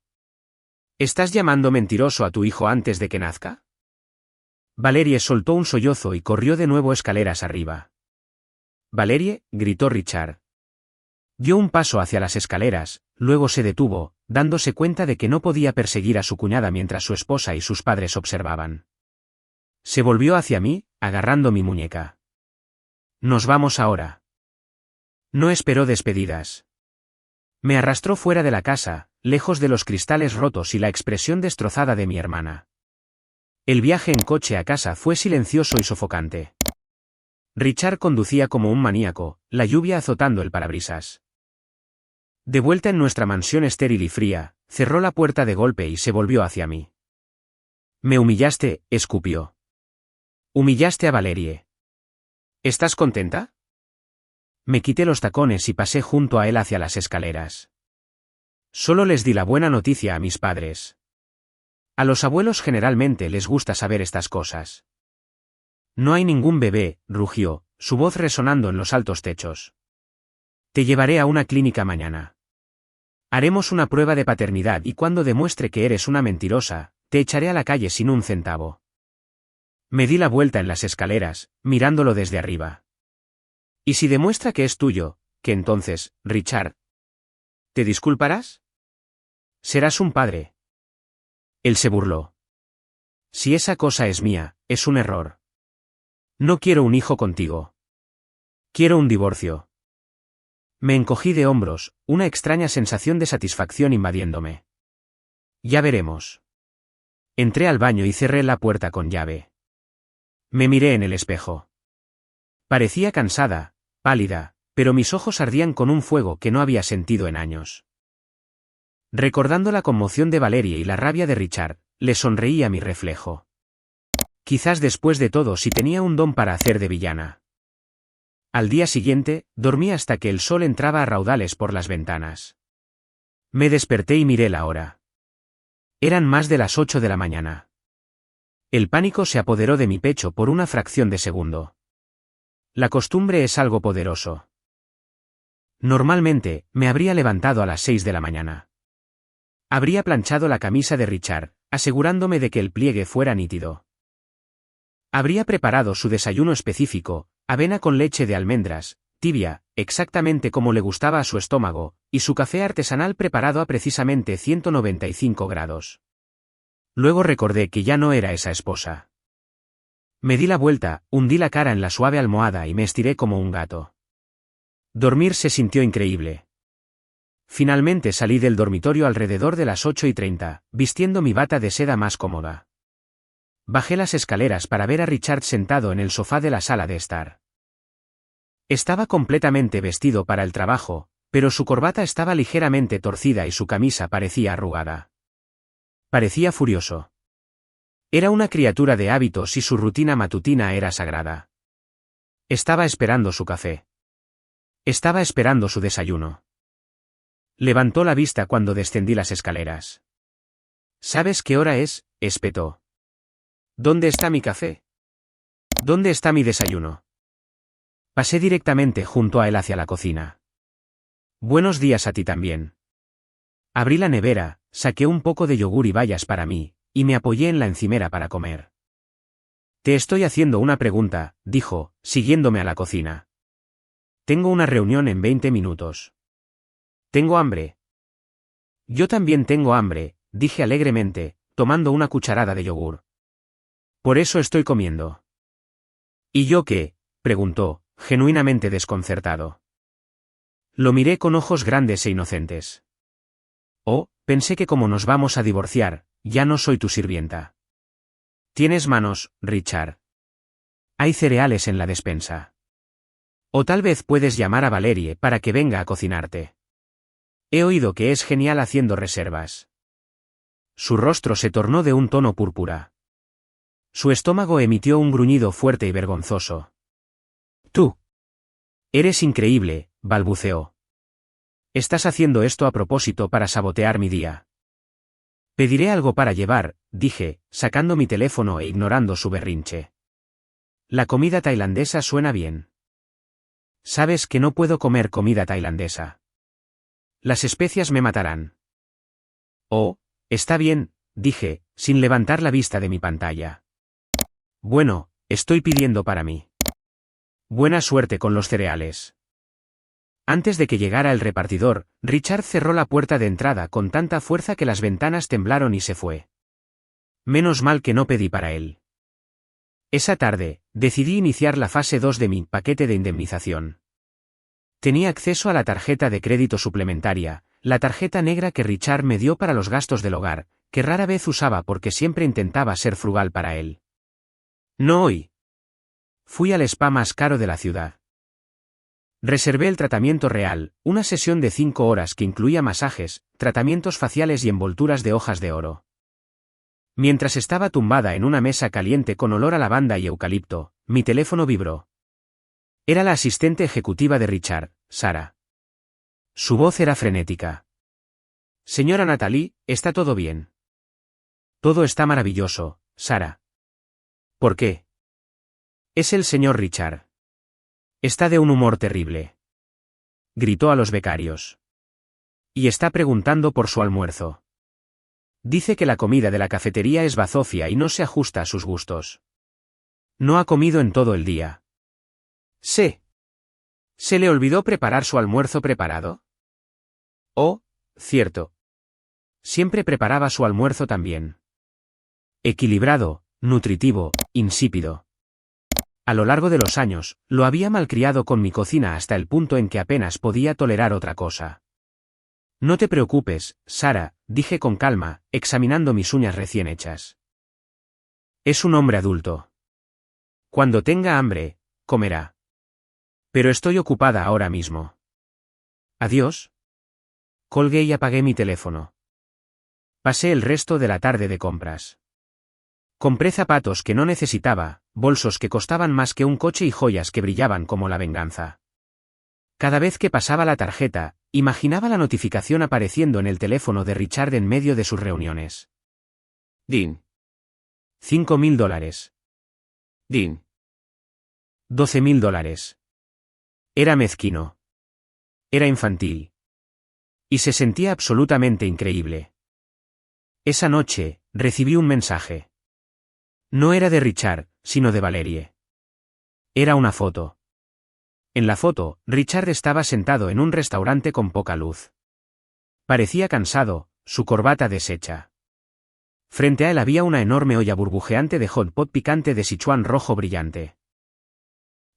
¿Estás llamando mentiroso a tu hijo antes de que nazca? Valerie soltó un sollozo y corrió de nuevo escaleras arriba. Valerie, gritó Richard. Dio un paso hacia las escaleras, luego se detuvo, dándose cuenta de que no podía perseguir a su cuñada mientras su esposa y sus padres observaban. Se volvió hacia mí, agarrando mi muñeca. Nos vamos ahora. No esperó despedidas. Me arrastró fuera de la casa, lejos de los cristales rotos y la expresión destrozada de mi hermana. El viaje en coche a casa fue silencioso y sofocante. Richard conducía como un maníaco, la lluvia azotando el parabrisas. De vuelta en nuestra mansión estéril y fría, cerró la puerta de golpe y se volvió hacia mí. Me humillaste, escupió. Humillaste a Valerie. ¿Estás contenta? Me quité los tacones y pasé junto a él hacia las escaleras. Solo les di la buena noticia a mis padres. A los abuelos generalmente les gusta saber estas cosas. No hay ningún bebé, rugió, su voz resonando en los altos techos. Te llevaré a una clínica mañana. Haremos una prueba de paternidad y cuando demuestre que eres una mentirosa, te echaré a la calle sin un centavo. Me di la vuelta en las escaleras, mirándolo desde arriba. ¿Y si demuestra que es tuyo, que entonces, Richard? ¿Te disculparás? Serás un padre. Él se burló. Si esa cosa es mía, es un error. No quiero un hijo contigo. Quiero un divorcio. Me encogí de hombros, una extraña sensación de satisfacción invadiéndome. Ya veremos. Entré al baño y cerré la puerta con llave. Me miré en el espejo. Parecía cansada, pálida, pero mis ojos ardían con un fuego que no había sentido en años. Recordando la conmoción de Valerie y la rabia de Richard, le sonreí a mi reflejo. Quizás después de todo sí tenía un don para hacer de villana. Al día siguiente, dormí hasta que el sol entraba a raudales por las ventanas. Me desperté y miré la hora. Eran más de las 8 de la mañana. El pánico se apoderó de mi pecho por una fracción de segundo. La costumbre es algo poderoso. Normalmente, me habría levantado a las 6 de la mañana. Habría planchado la camisa de Richard, asegurándome de que el pliegue fuera nítido. Habría preparado su desayuno específico, avena con leche de almendras, tibia, exactamente como le gustaba a su estómago, y su café artesanal preparado a precisamente 195 grados. Luego recordé que ya no era esa esposa. Me di la vuelta, hundí la cara en la suave almohada y me estiré como un gato. Dormir se sintió increíble. Finalmente salí del dormitorio alrededor de las 8:30, vistiendo mi bata de seda más cómoda. Bajé las escaleras para ver a Richard sentado en el sofá de la sala de estar. Estaba completamente vestido para el trabajo, pero su corbata estaba ligeramente torcida y su camisa parecía arrugada. Parecía furioso. Era una criatura de hábitos y su rutina matutina era sagrada. Estaba esperando su café. Estaba esperando su desayuno. Levantó la vista cuando descendí las escaleras. ¿Sabes qué hora es?, espetó. ¿Dónde está mi café? ¿Dónde está mi desayuno? Pasé directamente junto a él hacia la cocina. Buenos días a ti también. Abrí la nevera, saqué un poco de yogur y bayas para mí, y me apoyé en la encimera para comer. Te estoy haciendo una pregunta, dijo, siguiéndome a la cocina. Tengo una reunión en 20 minutos. ¿Tengo hambre? Yo también tengo hambre, dije alegremente, tomando una cucharada de yogur. Por eso estoy comiendo. ¿Y yo qué?, preguntó, genuinamente desconcertado. Lo miré con ojos grandes e inocentes. Oh, pensé que como nos vamos a divorciar, ya no soy tu sirvienta. Tienes manos, Richard. Hay cereales en la despensa. O tal vez puedes llamar a Valerie para que venga a cocinarte. He oído que es genial haciendo reservas. Su rostro se tornó de un tono púrpura. Su estómago emitió un gruñido fuerte y vergonzoso. Tú. Eres increíble, balbuceó. Estás haciendo esto a propósito para sabotear mi día. Pediré algo para llevar, dije, sacando mi teléfono e ignorando su berrinche. La comida tailandesa suena bien. Sabes que no puedo comer comida tailandesa. Las especias me matarán. Oh, está bien, dije, sin levantar la vista de mi pantalla. Bueno, estoy pidiendo para mí. Buena suerte con los cereales. Antes de que llegara el repartidor, Richard cerró la puerta de entrada con tanta fuerza que las ventanas temblaron y se fue. Menos mal que no pedí para él. Esa tarde, decidí iniciar la fase 2 de mi paquete de indemnización. Tenía acceso a la tarjeta de crédito suplementaria, la tarjeta negra que Richard me dio para los gastos del hogar, que rara vez usaba porque siempre intentaba ser frugal para él. No hoy. Fui al spa más caro de la ciudad. Reservé el tratamiento real, una sesión de 5 horas que incluía masajes, tratamientos faciales y envolturas de hojas de oro. Mientras estaba tumbada en una mesa caliente con olor a lavanda y eucalipto, mi teléfono vibró. Era la asistente ejecutiva de Richard, Sara. Su voz era frenética. Señora Natalie, ¿está todo bien? Todo está maravilloso, Sara. ¿Por qué? Es el señor Richard. Está de un humor terrible. Gritó a los becarios. Y está preguntando por su almuerzo. Dice que la comida de la cafetería es bazofia y no se ajusta a sus gustos. No ha comido en todo el día. ¿Se le olvidó preparar su almuerzo preparado? Oh, cierto. Siempre preparaba su almuerzo también. Equilibrado, nutritivo, insípido. A lo largo de los años, lo había malcriado con mi cocina hasta el punto en que apenas podía tolerar otra cosa. No te preocupes, Sara, dije con calma, examinando mis uñas recién hechas. Es un hombre adulto. Cuando tenga hambre, comerá. Pero estoy ocupada ahora mismo. Adiós. Colgué y apagué mi teléfono. Pasé el resto de la tarde de compras. Compré zapatos que no necesitaba, bolsos que costaban más que un coche y joyas que brillaban como la venganza. Cada vez que pasaba la tarjeta, imaginaba la notificación apareciendo en el teléfono de Richard en medio de sus reuniones. Din. $5.000. Din. $12.000. Era mezquino. Era infantil. Y se sentía absolutamente increíble. Esa noche, recibí un mensaje. No era de Richard, sino de Valerie. Era una foto. En la foto, Richard estaba sentado en un restaurante con poca luz. Parecía cansado, su corbata deshecha. Frente a él había una enorme olla burbujeante de hot pot picante de Sichuan rojo brillante.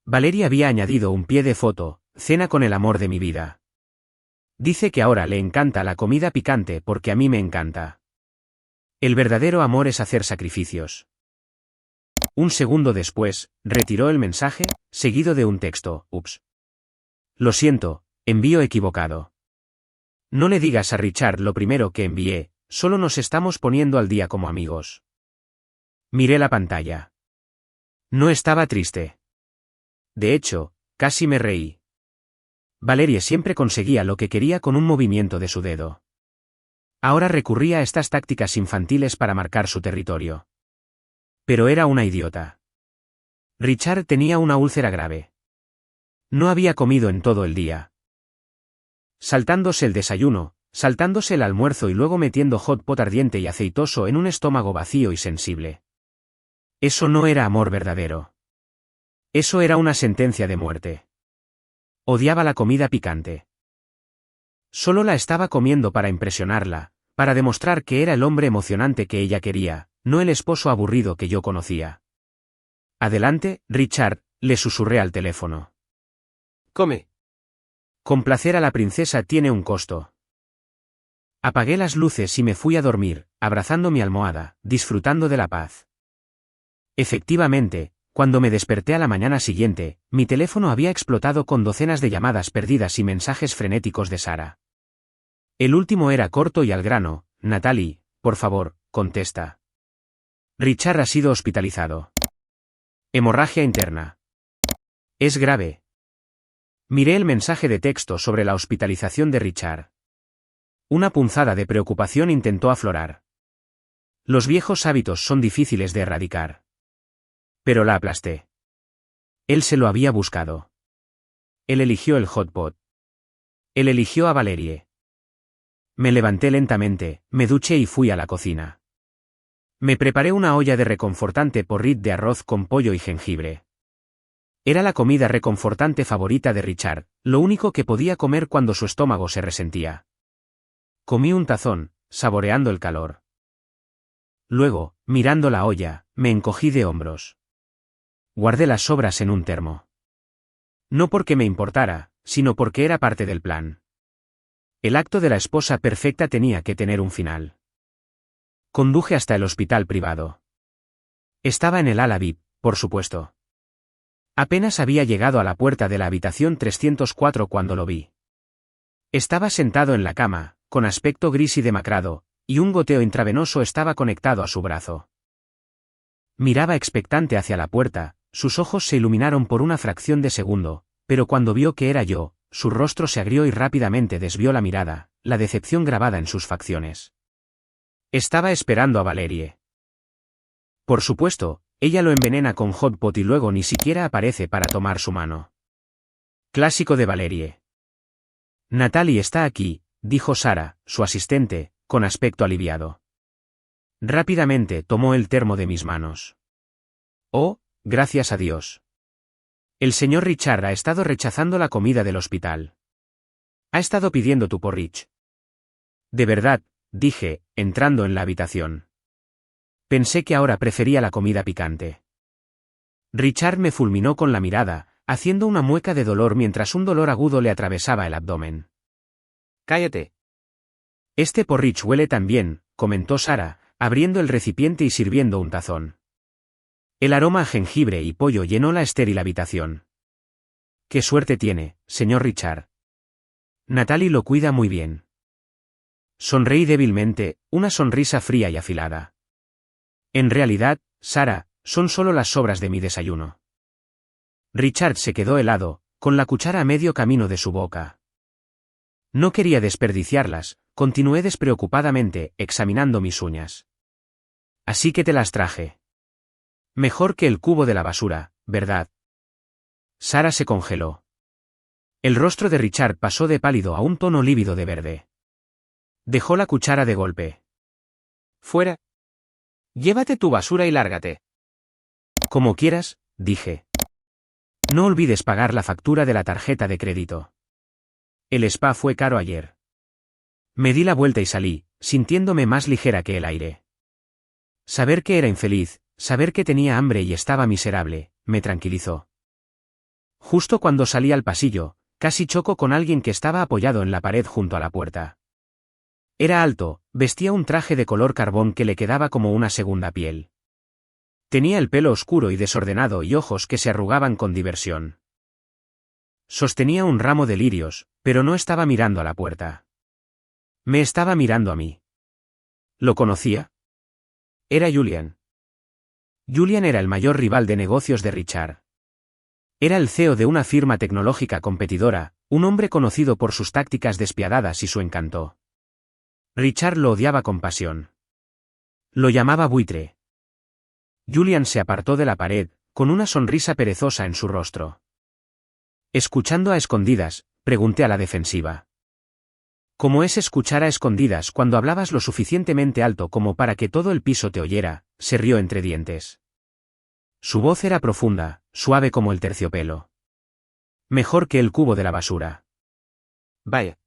Valerie había añadido un pie de foto: cena con el amor de mi vida. Dice que ahora le encanta la comida picante porque a mí me encanta. El verdadero amor es hacer sacrificios. Un segundo después, retiró el mensaje, seguido de un texto: ups. Lo siento, envío equivocado. No le digas a Richard lo primero que envié, solo nos estamos poniendo al día como amigos. Miré la pantalla. No estaba triste. De hecho, casi me reí. Valerie siempre conseguía lo que quería con un movimiento de su dedo. Ahora recurría a estas tácticas infantiles para marcar su territorio. Pero era una idiota. Richard tenía una úlcera grave. No había comido en todo el día. Saltándose el desayuno, saltándose el almuerzo y luego metiendo hot pot ardiente y aceitoso en un estómago vacío y sensible. Eso no era amor verdadero. Eso era una sentencia de muerte. Odiaba la comida picante. Solo la estaba comiendo para impresionarla, para demostrar que era el hombre emocionante que ella quería, no el esposo aburrido que yo conocía. Adelante, Richard, le susurré al teléfono. Come. Complacer a la princesa tiene un costo. Apagué las luces y me fui a dormir, abrazando mi almohada, disfrutando de la paz. Efectivamente, cuando me desperté a la mañana siguiente, mi teléfono había explotado con docenas de llamadas perdidas y mensajes frenéticos de Sara. El último era corto y al grano: Natalie, por favor, contesta. Richard ha sido hospitalizado. Hemorragia interna. Es grave. Miré el mensaje de texto sobre la hospitalización de Richard. Una punzada de preocupación intentó aflorar. Los viejos hábitos son difíciles de erradicar. Pero la aplasté. Él se lo había buscado. Él eligió el hot pot. Él eligió a Valerie. Me levanté lentamente, me duché y fui a la cocina. Me preparé una olla de reconfortante porridge de arroz con pollo y jengibre. Era la comida reconfortante favorita de Richard, lo único que podía comer cuando su estómago se resentía. Comí un tazón, saboreando el calor. Luego, mirando la olla, me encogí de hombros. Guardé las sobras en un termo. No porque me importara, sino porque era parte del plan. El acto de la esposa perfecta tenía que tener un final. Conduje hasta el hospital privado. Estaba en el ala VIP, por supuesto. Apenas había llegado a la puerta de la habitación 304 cuando lo vi. Estaba sentado en la cama, con aspecto gris y demacrado, y un goteo intravenoso estaba conectado a su brazo. Miraba expectante hacia la puerta, sus ojos se iluminaron por una fracción de segundo, pero cuando vio que era yo, su rostro se agrió y rápidamente desvió la mirada, la decepción grabada en sus facciones. Estaba esperando a Valerie. Por supuesto, ella lo envenena con hot pot y luego ni siquiera aparece para tomar su mano. Clásico de Valerie. Natalie está aquí, dijo Sara, su asistente, con aspecto aliviado. Rápidamente tomó el termo de mis manos. Oh, gracias a Dios. El señor Richard ha estado rechazando la comida del hospital. Ha estado pidiendo tu porridge. De verdad, dije, entrando en la habitación. Pensé que ahora prefería la comida picante. Richard me fulminó con la mirada, haciendo una mueca de dolor mientras un dolor agudo le atravesaba el abdomen. Cállate. Este porridge huele tan bien, comentó Sara, abriendo el recipiente y sirviendo un tazón. El aroma a jengibre y pollo llenó la estéril habitación. Qué suerte tiene, señor Richard. Natalie lo cuida muy bien. Sonreí débilmente, una sonrisa fría y afilada. En realidad, Sara, son solo las sobras de mi desayuno. Richard se quedó helado, con la cuchara a medio camino de su boca. No quería desperdiciarlas, continué despreocupadamente, examinando mis uñas. Así que te las traje. Mejor que el cubo de la basura, ¿verdad? Sara se congeló. El rostro de Richard pasó de pálido a un tono lívido de verde. Dejó la cuchara de golpe. Fuera. Llévate tu basura y lárgate. Como quieras, dije. No olvides pagar la factura de la tarjeta de crédito. El spa fue caro ayer. Me di la vuelta y salí, sintiéndome más ligera que el aire. Saber que era infeliz, saber que tenía hambre y estaba miserable, me tranquilizó. Justo cuando salí al pasillo, casi choco con alguien que estaba apoyado en la pared junto a la puerta. Era alto, vestía un traje de color carbón que le quedaba como una segunda piel. Tenía el pelo oscuro y desordenado y ojos que se arrugaban con diversión. Sostenía un ramo de lirios, pero no estaba mirando a la puerta. Me estaba mirando a mí. ¿Lo conocía? Era Julian. Julian era el mayor rival de negocios de Richard. Era el CEO de una firma tecnológica competidora, un hombre conocido por sus tácticas despiadadas y su encanto. Richard lo odiaba con pasión. Lo llamaba buitre. Julian se apartó de la pared, con una sonrisa perezosa en su rostro. Escuchando a escondidas, pregunté a la defensiva. ¿Cómo es escuchar a escondidas cuando hablabas lo suficientemente alto como para que todo el piso te oyera? Se rió entre dientes. Su voz era profunda, suave como el terciopelo. Mejor que el cubo de la basura. Vaya.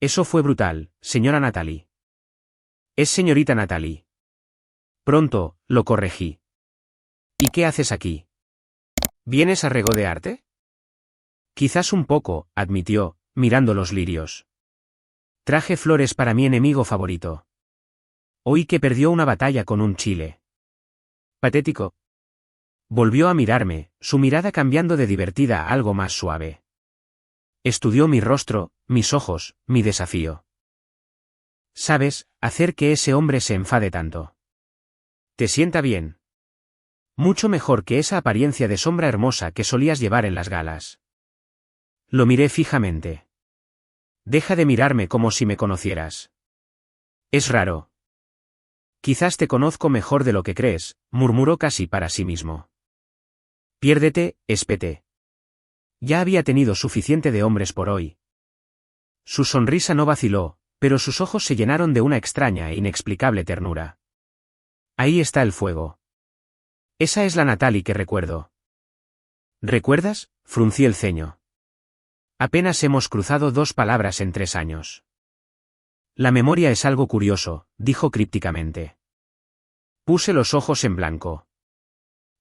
Eso fue brutal, señora Natalie. Es señorita Natalie. Pronto, lo corregí. ¿Y qué haces aquí? ¿Vienes a regodearte? Quizás un poco, admitió, mirando los lirios. Traje flores para mi enemigo favorito. Oí que perdió una batalla con un chile. Patético. Volvió a mirarme, su mirada cambiando de divertida a algo más suave. Estudió mi rostro, mis ojos, mi desafío. ¿Sabes, hacer que ese hombre se enfade tanto? ¿Te sienta bien? Mucho mejor que esa apariencia de sombra hermosa que solías llevar en las galas. Lo miré fijamente. Deja de mirarme como si me conocieras. Es raro. Quizás te conozco mejor de lo que crees, murmuró casi para sí mismo. Piérdete, espeté. Ya había tenido suficiente de hombres por hoy. Su sonrisa no vaciló, pero sus ojos se llenaron de una extraña e inexplicable ternura. Ahí está el fuego. Esa es la Natalie que recuerdo. ¿Recuerdas? Fruncí el ceño. Apenas hemos cruzado 2 palabras en 3 años. La memoria es algo curioso, dijo crípticamente. Puse los ojos en blanco.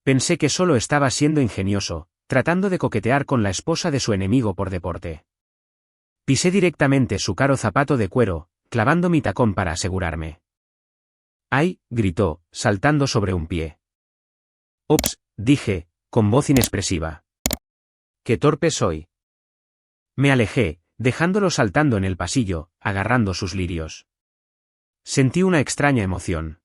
Pensé que solo estaba siendo ingenioso, tratando de coquetear con la esposa de su enemigo por deporte. Pisé directamente su caro zapato de cuero, clavando mi tacón para asegurarme. ¡Ay!, gritó, saltando sobre un pie. «Ops», dije, con voz inexpresiva. «¡Qué torpe soy!». Me alejé, dejándolo saltando en el pasillo, agarrando sus lirios. Sentí una extraña emoción.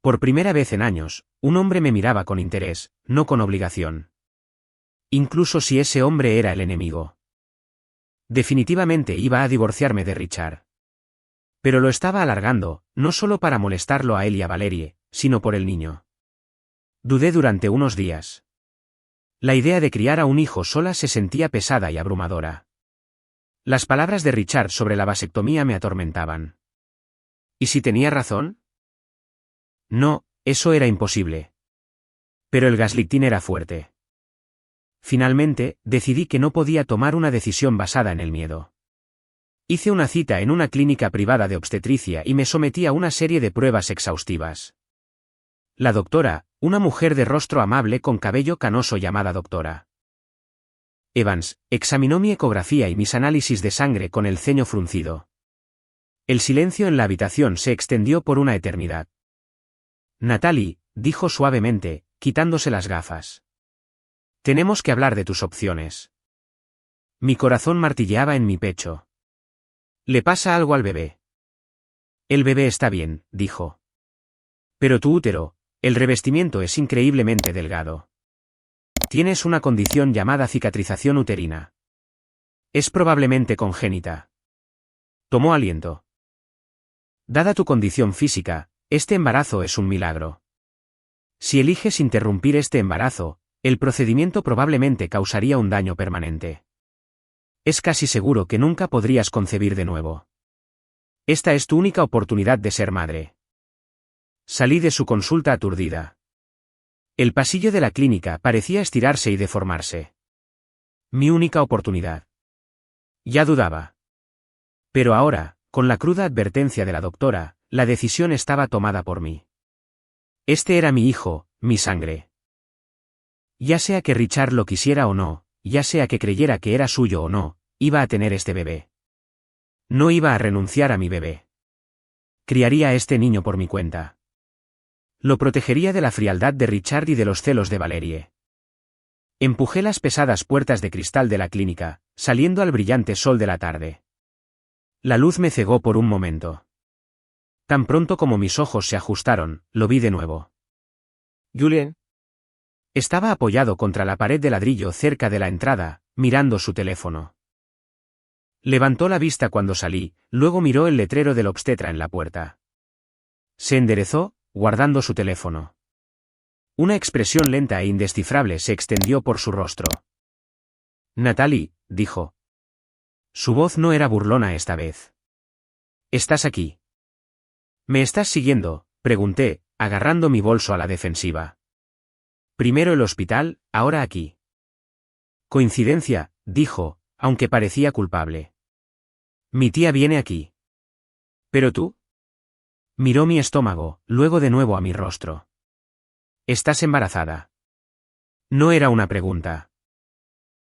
Por primera vez en años, un hombre me miraba con interés, no con obligación. Incluso si ese hombre era el enemigo. Definitivamente iba a divorciarme de Richard. Pero lo estaba alargando, no solo para molestarlo a él y a Valerie, sino por el niño. Dudé durante unos días. La idea de criar a un hijo sola se sentía pesada y abrumadora. Las palabras de Richard sobre la vasectomía me atormentaban. ¿Y si tenía razón? No, eso era imposible. Pero el gaslighting era fuerte. Finalmente, decidí que no podía tomar una decisión basada en el miedo. Hice una cita en una clínica privada de obstetricia y me sometí a una serie de pruebas exhaustivas. La doctora, una mujer de rostro amable con cabello canoso llamada doctora Evans, examinó mi ecografía y mis análisis de sangre con el ceño fruncido. El silencio en la habitación se extendió por una eternidad. Natalie, dijo suavemente, quitándose las gafas. Tenemos que hablar de tus opciones. Mi corazón martilleaba en mi pecho. ¿Le pasa algo al bebé? El bebé está bien, dijo. Pero tu útero, el revestimiento es increíblemente delgado. Tienes una condición llamada cicatrización uterina. Es probablemente congénita. Tomó aliento. Dada tu condición física, este embarazo es un milagro. Si eliges interrumpir este embarazo, el procedimiento probablemente causaría un daño permanente. Es casi seguro que nunca podrías concebir de nuevo. Esta es tu única oportunidad de ser madre. Salí de su consulta aturdida. El pasillo de la clínica parecía estirarse y deformarse. Mi única oportunidad. Ya dudaba. Pero ahora, con la cruda advertencia de la doctora, la decisión estaba tomada por mí. Este era mi hijo, mi sangre. Ya sea que Richard lo quisiera o no, ya sea que creyera que era suyo o no, iba a tener este bebé. No iba a renunciar a mi bebé. Criaría a este niño por mi cuenta. Lo protegería de la frialdad de Richard y de los celos de Valerie. Empujé las pesadas puertas de cristal de la clínica, saliendo al brillante sol de la tarde. La luz me cegó por un momento. Tan pronto como mis ojos se ajustaron, lo vi de nuevo. Julien. Estaba apoyado contra la pared de ladrillo cerca de la entrada, mirando su teléfono. Levantó la vista cuando salí, luego miró el letrero del obstetra en la puerta. Se enderezó, guardando su teléfono. Una expresión lenta e indescifrable se extendió por su rostro. Natalie, dijo. Su voz no era burlona esta vez. ¿Estás aquí? ¿Me estás siguiendo?, pregunté, agarrando mi bolso a la defensiva. Primero el hospital, ahora aquí. Coincidencia, dijo, aunque parecía culpable. Mi tía viene aquí. ¿Pero tú? Miró mi estómago, luego de nuevo a mi rostro. ¿Estás embarazada? No era una pregunta.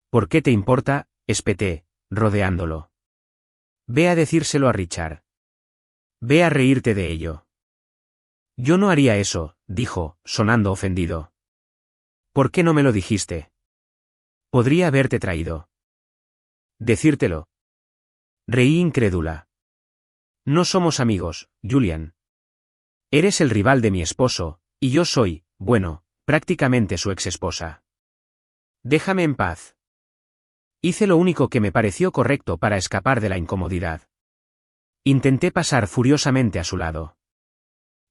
¿Por qué te importa?, espeté, rodeándolo. Ve a decírselo a Richard. Ve a reírte de ello. Yo no haría eso, dijo, sonando ofendido. ¿Por qué no me lo dijiste? Podría haberte traído. Decírtelo. Reí incrédula. No somos amigos, Julian. Eres el rival de mi esposo, y yo soy, bueno, prácticamente su exesposa. Déjame en paz. Hice lo único que me pareció correcto para escapar de la incomodidad. Intenté pasar furiosamente a su lado.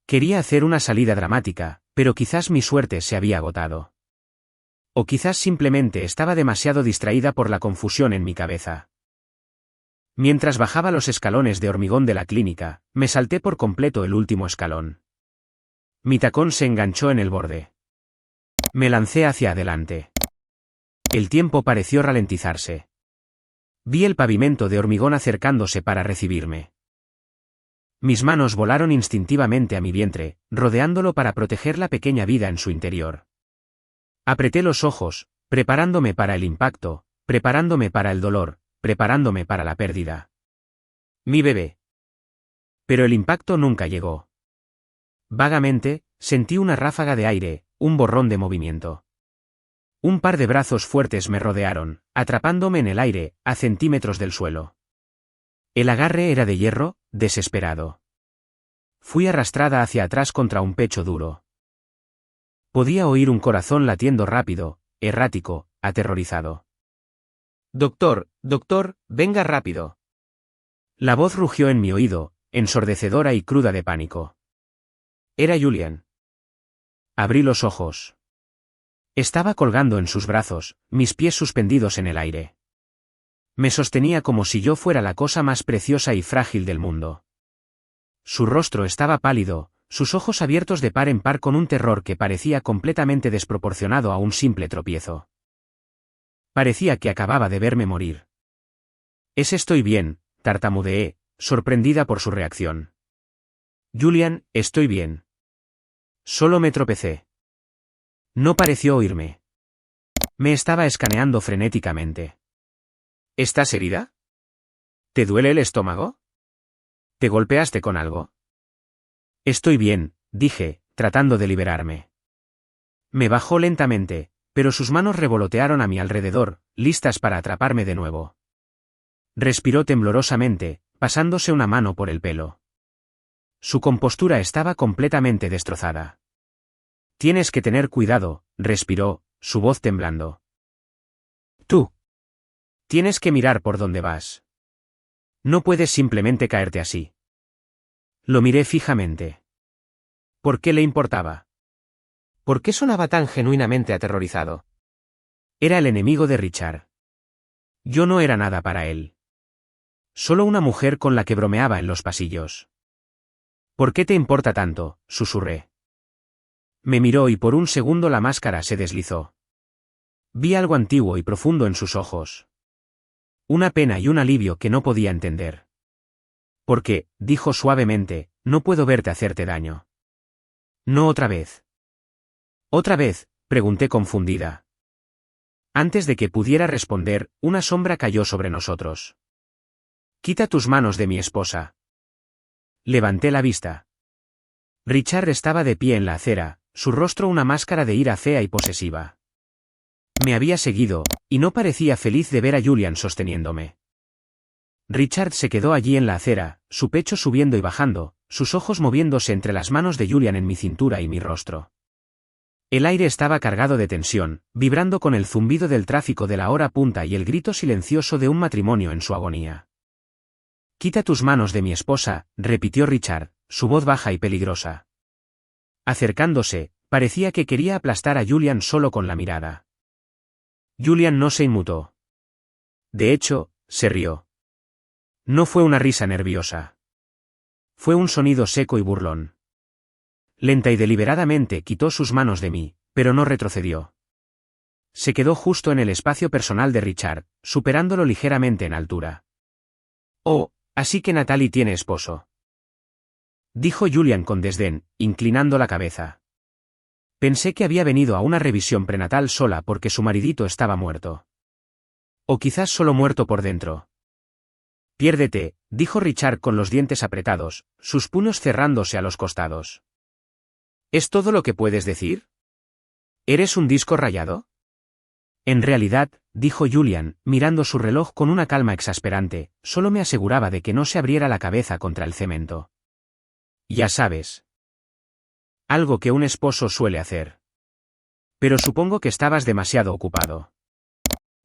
Quería hacer una salida dramática, pero quizás mi suerte se había agotado. O quizás simplemente estaba demasiado distraída por la confusión en mi cabeza. Mientras bajaba los escalones de hormigón de la clínica, me salté por completo el último escalón. Mi tacón se enganchó en el borde. Me lancé hacia adelante. El tiempo pareció ralentizarse. Vi el pavimento de hormigón acercándose para recibirme. Mis manos volaron instintivamente a mi vientre, rodeándolo para proteger la pequeña vida en su interior. Apreté los ojos, preparándome para el impacto, preparándome para el dolor, preparándome para la pérdida. Mi bebé. Pero el impacto nunca llegó. Vagamente, sentí una ráfaga de aire, un borrón de movimiento. Un par de brazos fuertes me rodearon, atrapándome en el aire, a centímetros del suelo. El agarre era de hierro, desesperado. Fui arrastrada hacia atrás contra un pecho duro. Podía oír un corazón latiendo rápido, errático, aterrorizado. Doctor, venga rápido. La voz rugió en mi oído, ensordecedora y cruda de pánico. Era Julian. Abrí los ojos. Estaba colgando en sus brazos, mis pies suspendidos en el aire. Me sostenía como si yo fuera la cosa más preciosa y frágil del mundo. Su rostro estaba pálido, sus ojos abiertos de par en par con un terror que parecía completamente desproporcionado a un simple tropiezo. Parecía que acababa de verme morir. Estoy bien, tartamudeé, sorprendida por su reacción. Julian, estoy bien. Solo me tropecé. No pareció oírme. Me estaba escaneando frenéticamente. ¿Estás herida? ¿Te duele el estómago? ¿Te golpeaste con algo? Estoy bien, dije, tratando de liberarme. Me bajó lentamente, pero sus manos revolotearon a mi alrededor, listas para atraparme de nuevo. Respiró temblorosamente, pasándose una mano por el pelo. Su compostura estaba completamente destrozada. Tienes que tener cuidado, respiró, su voz temblando. Tú. Tienes que mirar por dónde vas. No puedes simplemente caerte así. Lo miré fijamente. ¿Por qué le importaba? ¿Por qué sonaba tan genuinamente aterrorizado? Era el enemigo de Richard. Yo no era nada para él. Solo una mujer con la que bromeaba en los pasillos. ¿Por qué te importa tanto?, susurré. Me miró y por un segundo la máscara se deslizó. Vi algo antiguo y profundo en sus ojos. Una pena y un alivio que no podía entender. Porque, dijo suavemente, no puedo verte hacerte daño. No otra vez. ¿Otra vez?, pregunté confundida. Antes de que pudiera responder, una sombra cayó sobre nosotros. Quita tus manos de mi esposa. Levanté la vista. Richard estaba de pie en la acera, su rostro una máscara de ira fea y posesiva. Me había seguido, y no parecía feliz de ver a Julian sosteniéndome. Richard se quedó allí en la acera, su pecho subiendo y bajando, sus ojos moviéndose entre las manos de Julian en mi cintura y mi rostro. El aire estaba cargado de tensión, vibrando con el zumbido del tráfico de la hora punta y el grito silencioso de un matrimonio en su agonía. Quita tus manos de mi esposa, repitió Richard, su voz baja y peligrosa. Acercándose, parecía que quería aplastar a Julian solo con la mirada. Julian no se inmutó. De hecho, se rió. No fue una risa nerviosa. Fue un sonido seco y burlón. Lenta y deliberadamente quitó sus manos de mí, pero no retrocedió. Se quedó justo en el espacio personal de Richard, superándolo ligeramente en altura. Oh, así que Natalie tiene esposo. Dijo Julian con desdén, inclinando la cabeza. Pensé que había venido a una revisión prenatal sola porque su maridito estaba muerto. O quizás solo muerto por dentro. Piérdete, dijo Richard con los dientes apretados, sus puños cerrándose a los costados. ¿Es todo lo que puedes decir? ¿Eres un disco rayado? En realidad, dijo Julian, mirando su reloj con una calma exasperante, solo me aseguraba de que no se abriera la cabeza contra el cemento. Ya sabes. Algo que un esposo suele hacer. Pero supongo que estabas demasiado ocupado.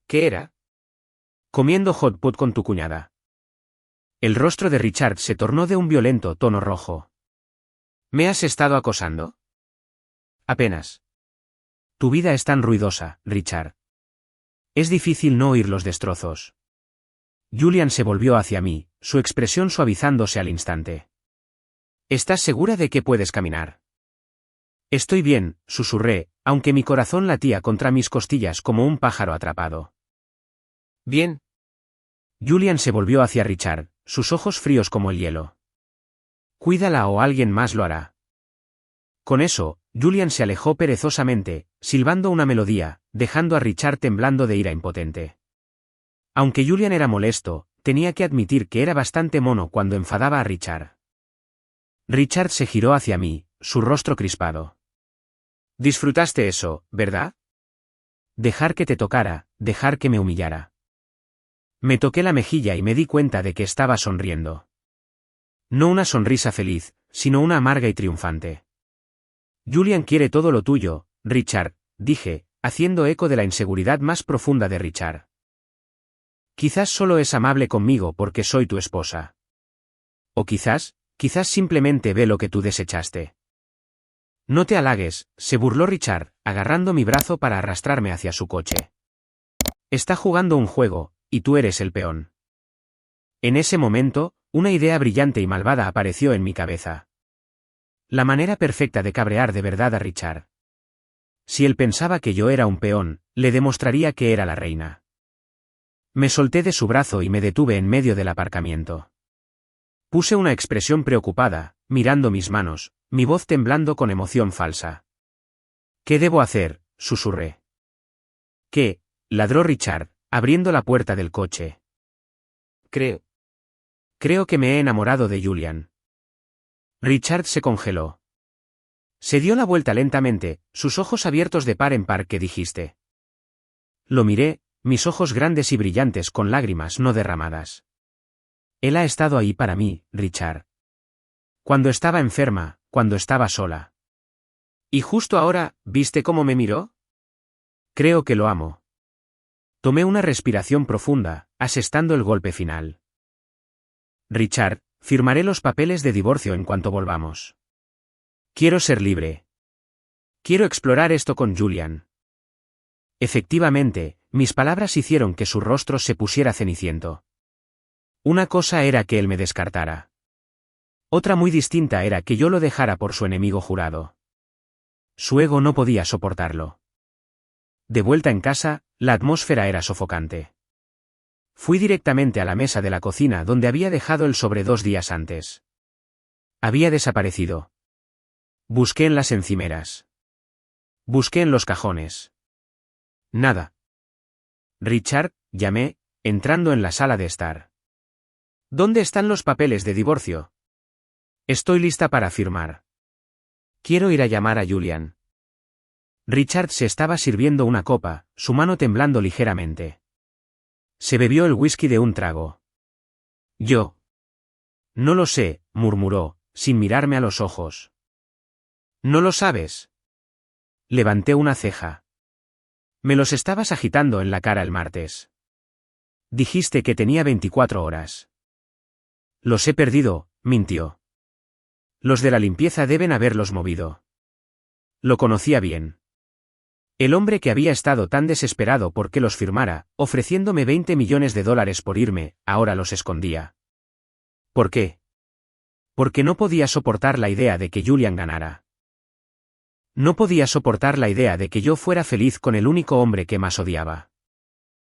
¿Qué era? Comiendo hot pot con tu cuñada. El rostro de Richard se tornó de un violento tono rojo. ¿Me has estado acosando? Apenas. Tu vida es tan ruidosa, Richard. Es difícil no oír los destrozos. Julian se volvió hacia mí, su expresión suavizándose al instante. ¿Estás segura de que puedes caminar? Estoy bien, susurré, aunque mi corazón latía contra mis costillas como un pájaro atrapado. Bien. Julian se volvió hacia Richard, sus ojos fríos como el hielo. Cuídala o alguien más lo hará. Con eso, Julian se alejó perezosamente, silbando una melodía, dejando a Richard temblando de ira impotente. Aunque Julian era molesto, tenía que admitir que era bastante mono cuando enfadaba a Richard. Richard se giró hacia mí, su rostro crispado. Disfrutaste eso, ¿verdad? Dejar que te tocara, dejar que me humillara. Me toqué la mejilla y me di cuenta de que estaba sonriendo. No una sonrisa feliz, sino una amarga y triunfante. Julian quiere todo lo tuyo, Richard, dije, haciendo eco de la inseguridad más profunda de Richard. Quizás solo es amable conmigo porque soy tu esposa. O quizás simplemente ve lo que tú desechaste. No te halagues, se burló Richard, agarrando mi brazo para arrastrarme hacia su coche. Está jugando un juego, y tú eres el peón. En ese momento, una idea brillante y malvada apareció en mi cabeza. La manera perfecta de cabrear de verdad a Richard. Si él pensaba que yo era un peón, le demostraría que era la reina. Me solté de su brazo y me detuve en medio del aparcamiento. Puse una expresión preocupada, mirando mis manos, mi voz temblando con emoción falsa. ¿Qué debo hacer?, susurré. ¿Qué?, ladró Richard, abriendo la puerta del coche. Creo que me he enamorado de Julian. Richard se congeló. Se dio la vuelta lentamente, sus ojos abiertos de par en par. ¿Qué dijiste? Lo miré, mis ojos grandes y brillantes con lágrimas no derramadas. Él ha estado ahí para mí, Richard. Cuando estaba enferma, cuando estaba sola. Y justo ahora, ¿viste cómo me miró? Creo que lo amo. Tomé una respiración profunda, asestando el golpe final. Richard, firmaré los papeles de divorcio en cuanto volvamos. Quiero ser libre. Quiero explorar esto con Julian. Efectivamente, mis palabras hicieron que su rostro se pusiera ceniciento. Una cosa era que él me descartara. Otra muy distinta era que yo lo dejara por su enemigo jurado. Su ego no podía soportarlo. De vuelta en casa, la atmósfera era sofocante. Fui directamente a la mesa de la cocina donde había dejado el sobre 2 días antes. Había desaparecido. Busqué en las encimeras. Busqué en los cajones. Nada. Richard, llamé, entrando en la sala de estar. ¿Dónde están los papeles de divorcio? Estoy lista para firmar. Quiero ir a llamar a Julian. Richard se estaba sirviendo una copa, su mano temblando ligeramente. Se bebió el whisky de un trago. Yo. No lo sé, murmuró, sin mirarme a los ojos. ¿No lo sabes? Levanté una ceja. Me los estabas agitando en la cara el martes. Dijiste que tenía 24 horas. Los he perdido, mintió. Los de la limpieza deben haberlos movido. Lo conocía bien. El hombre que había estado tan desesperado por que los firmara, ofreciéndome $20 millones por irme, ahora los escondía. ¿Por qué? Porque no podía soportar la idea de que Julian ganara. No podía soportar la idea de que yo fuera feliz con el único hombre que más odiaba.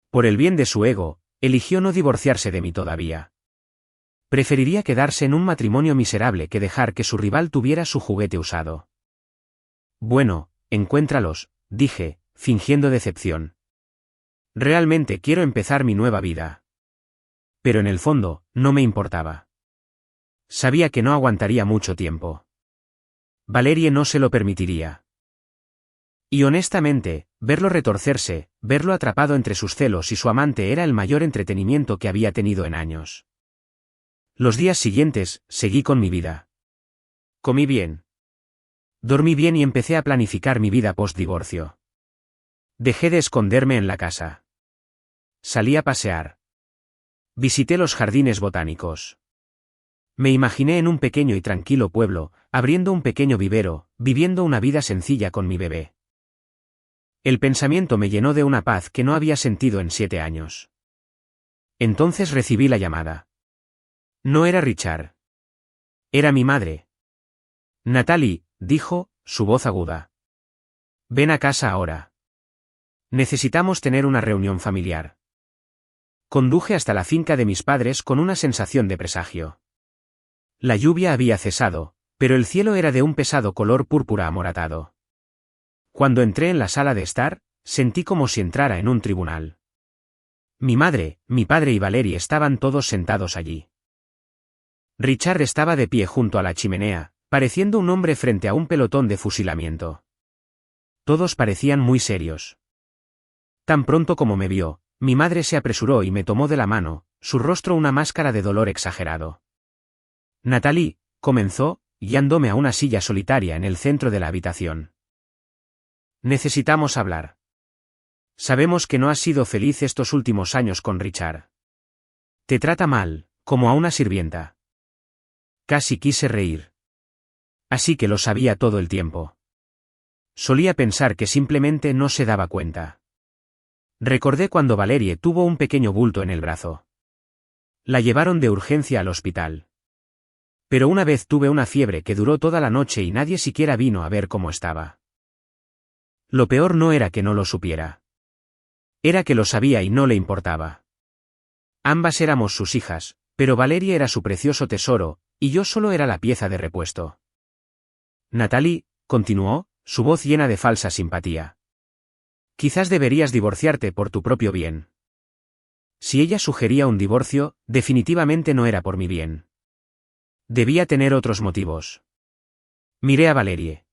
Por el bien de su ego, eligió no divorciarse de mí todavía. Preferiría quedarse en un matrimonio miserable que dejar que su rival tuviera su juguete usado. Bueno, encuéntralos, dije, fingiendo decepción. Realmente quiero empezar mi nueva vida. Pero en el fondo, no me importaba. Sabía que no aguantaría mucho tiempo. Valerie no se lo permitiría. Y honestamente, verlo retorcerse, verlo atrapado entre sus celos y su amante era el mayor entretenimiento que había tenido en años. Los días siguientes, seguí con mi vida. Comí bien. Dormí bien y empecé a planificar mi vida post-divorcio. Dejé de esconderme en la casa. Salí a pasear. Visité los jardines botánicos. Me imaginé en un pequeño y tranquilo pueblo, abriendo un pequeño vivero, viviendo una vida sencilla con mi bebé. El pensamiento me llenó de una paz que no había sentido en 7 años. Entonces recibí la llamada. No era Richard. Era mi madre. Natalie, dijo, su voz aguda. Ven a casa ahora. Necesitamos tener una reunión familiar. Conduje hasta la finca de mis padres con una sensación de presagio. La lluvia había cesado, pero el cielo era de un pesado color púrpura amoratado. Cuando entré en la sala de estar, sentí como si entrara en un tribunal. Mi madre, mi padre y Valerie estaban todos sentados allí. Richard estaba de pie junto a la chimenea, pareciendo un hombre frente a un pelotón de fusilamiento. Todos parecían muy serios. Tan pronto como me vio, mi madre se apresuró y me tomó de la mano, su rostro una máscara de dolor exagerado. Natalie, comenzó, guiándome a una silla solitaria en el centro de la habitación. Necesitamos hablar. Sabemos que no has sido feliz estos últimos años con Richard. Te trata mal, como a una sirvienta. Casi quise reír. Así que lo sabía todo el tiempo. Solía pensar que simplemente no se daba cuenta. Recordé cuando Valerie tuvo un pequeño bulto en el brazo. La llevaron de urgencia al hospital. Pero una vez tuve una fiebre que duró toda la noche y nadie siquiera vino a ver cómo estaba. Lo peor no era que no lo supiera. Era que lo sabía y no le importaba. Ambas éramos sus hijas, pero Valerie era su precioso tesoro, y yo solo era la pieza de repuesto. Natalie, continuó, su voz llena de falsa simpatía. Quizás deberías divorciarte por tu propio bien. Si ella sugería un divorcio, definitivamente no era por mi bien. Debía tener otros motivos. Miré a Valerie.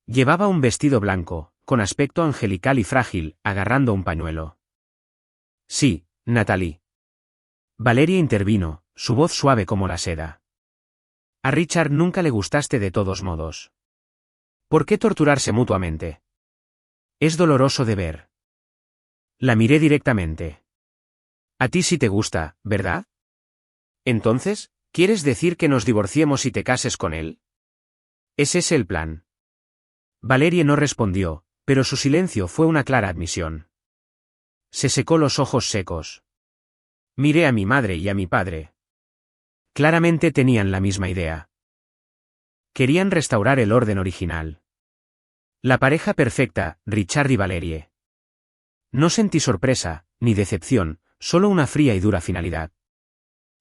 Llevaba un vestido blanco, con aspecto angelical y frágil, agarrando un pañuelo. Sí, Natalie. Valerie intervino, su voz suave como la seda. A Richard nunca le gustaste de todos modos. ¿Por qué torturarse mutuamente? Es doloroso de ver. La miré directamente. A ti sí te gusta, ¿verdad? Entonces, ¿quieres decir que nos divorciemos y te cases con él? ¿Es ese el plan? Valerie no respondió, pero su silencio fue una clara admisión. Se secó los ojos secos. Miré a mi madre y a mi padre. Claramente tenían la misma idea. Querían restaurar el orden original. La pareja perfecta, Richard y Valerie. No sentí sorpresa, ni decepción, solo una fría y dura finalidad.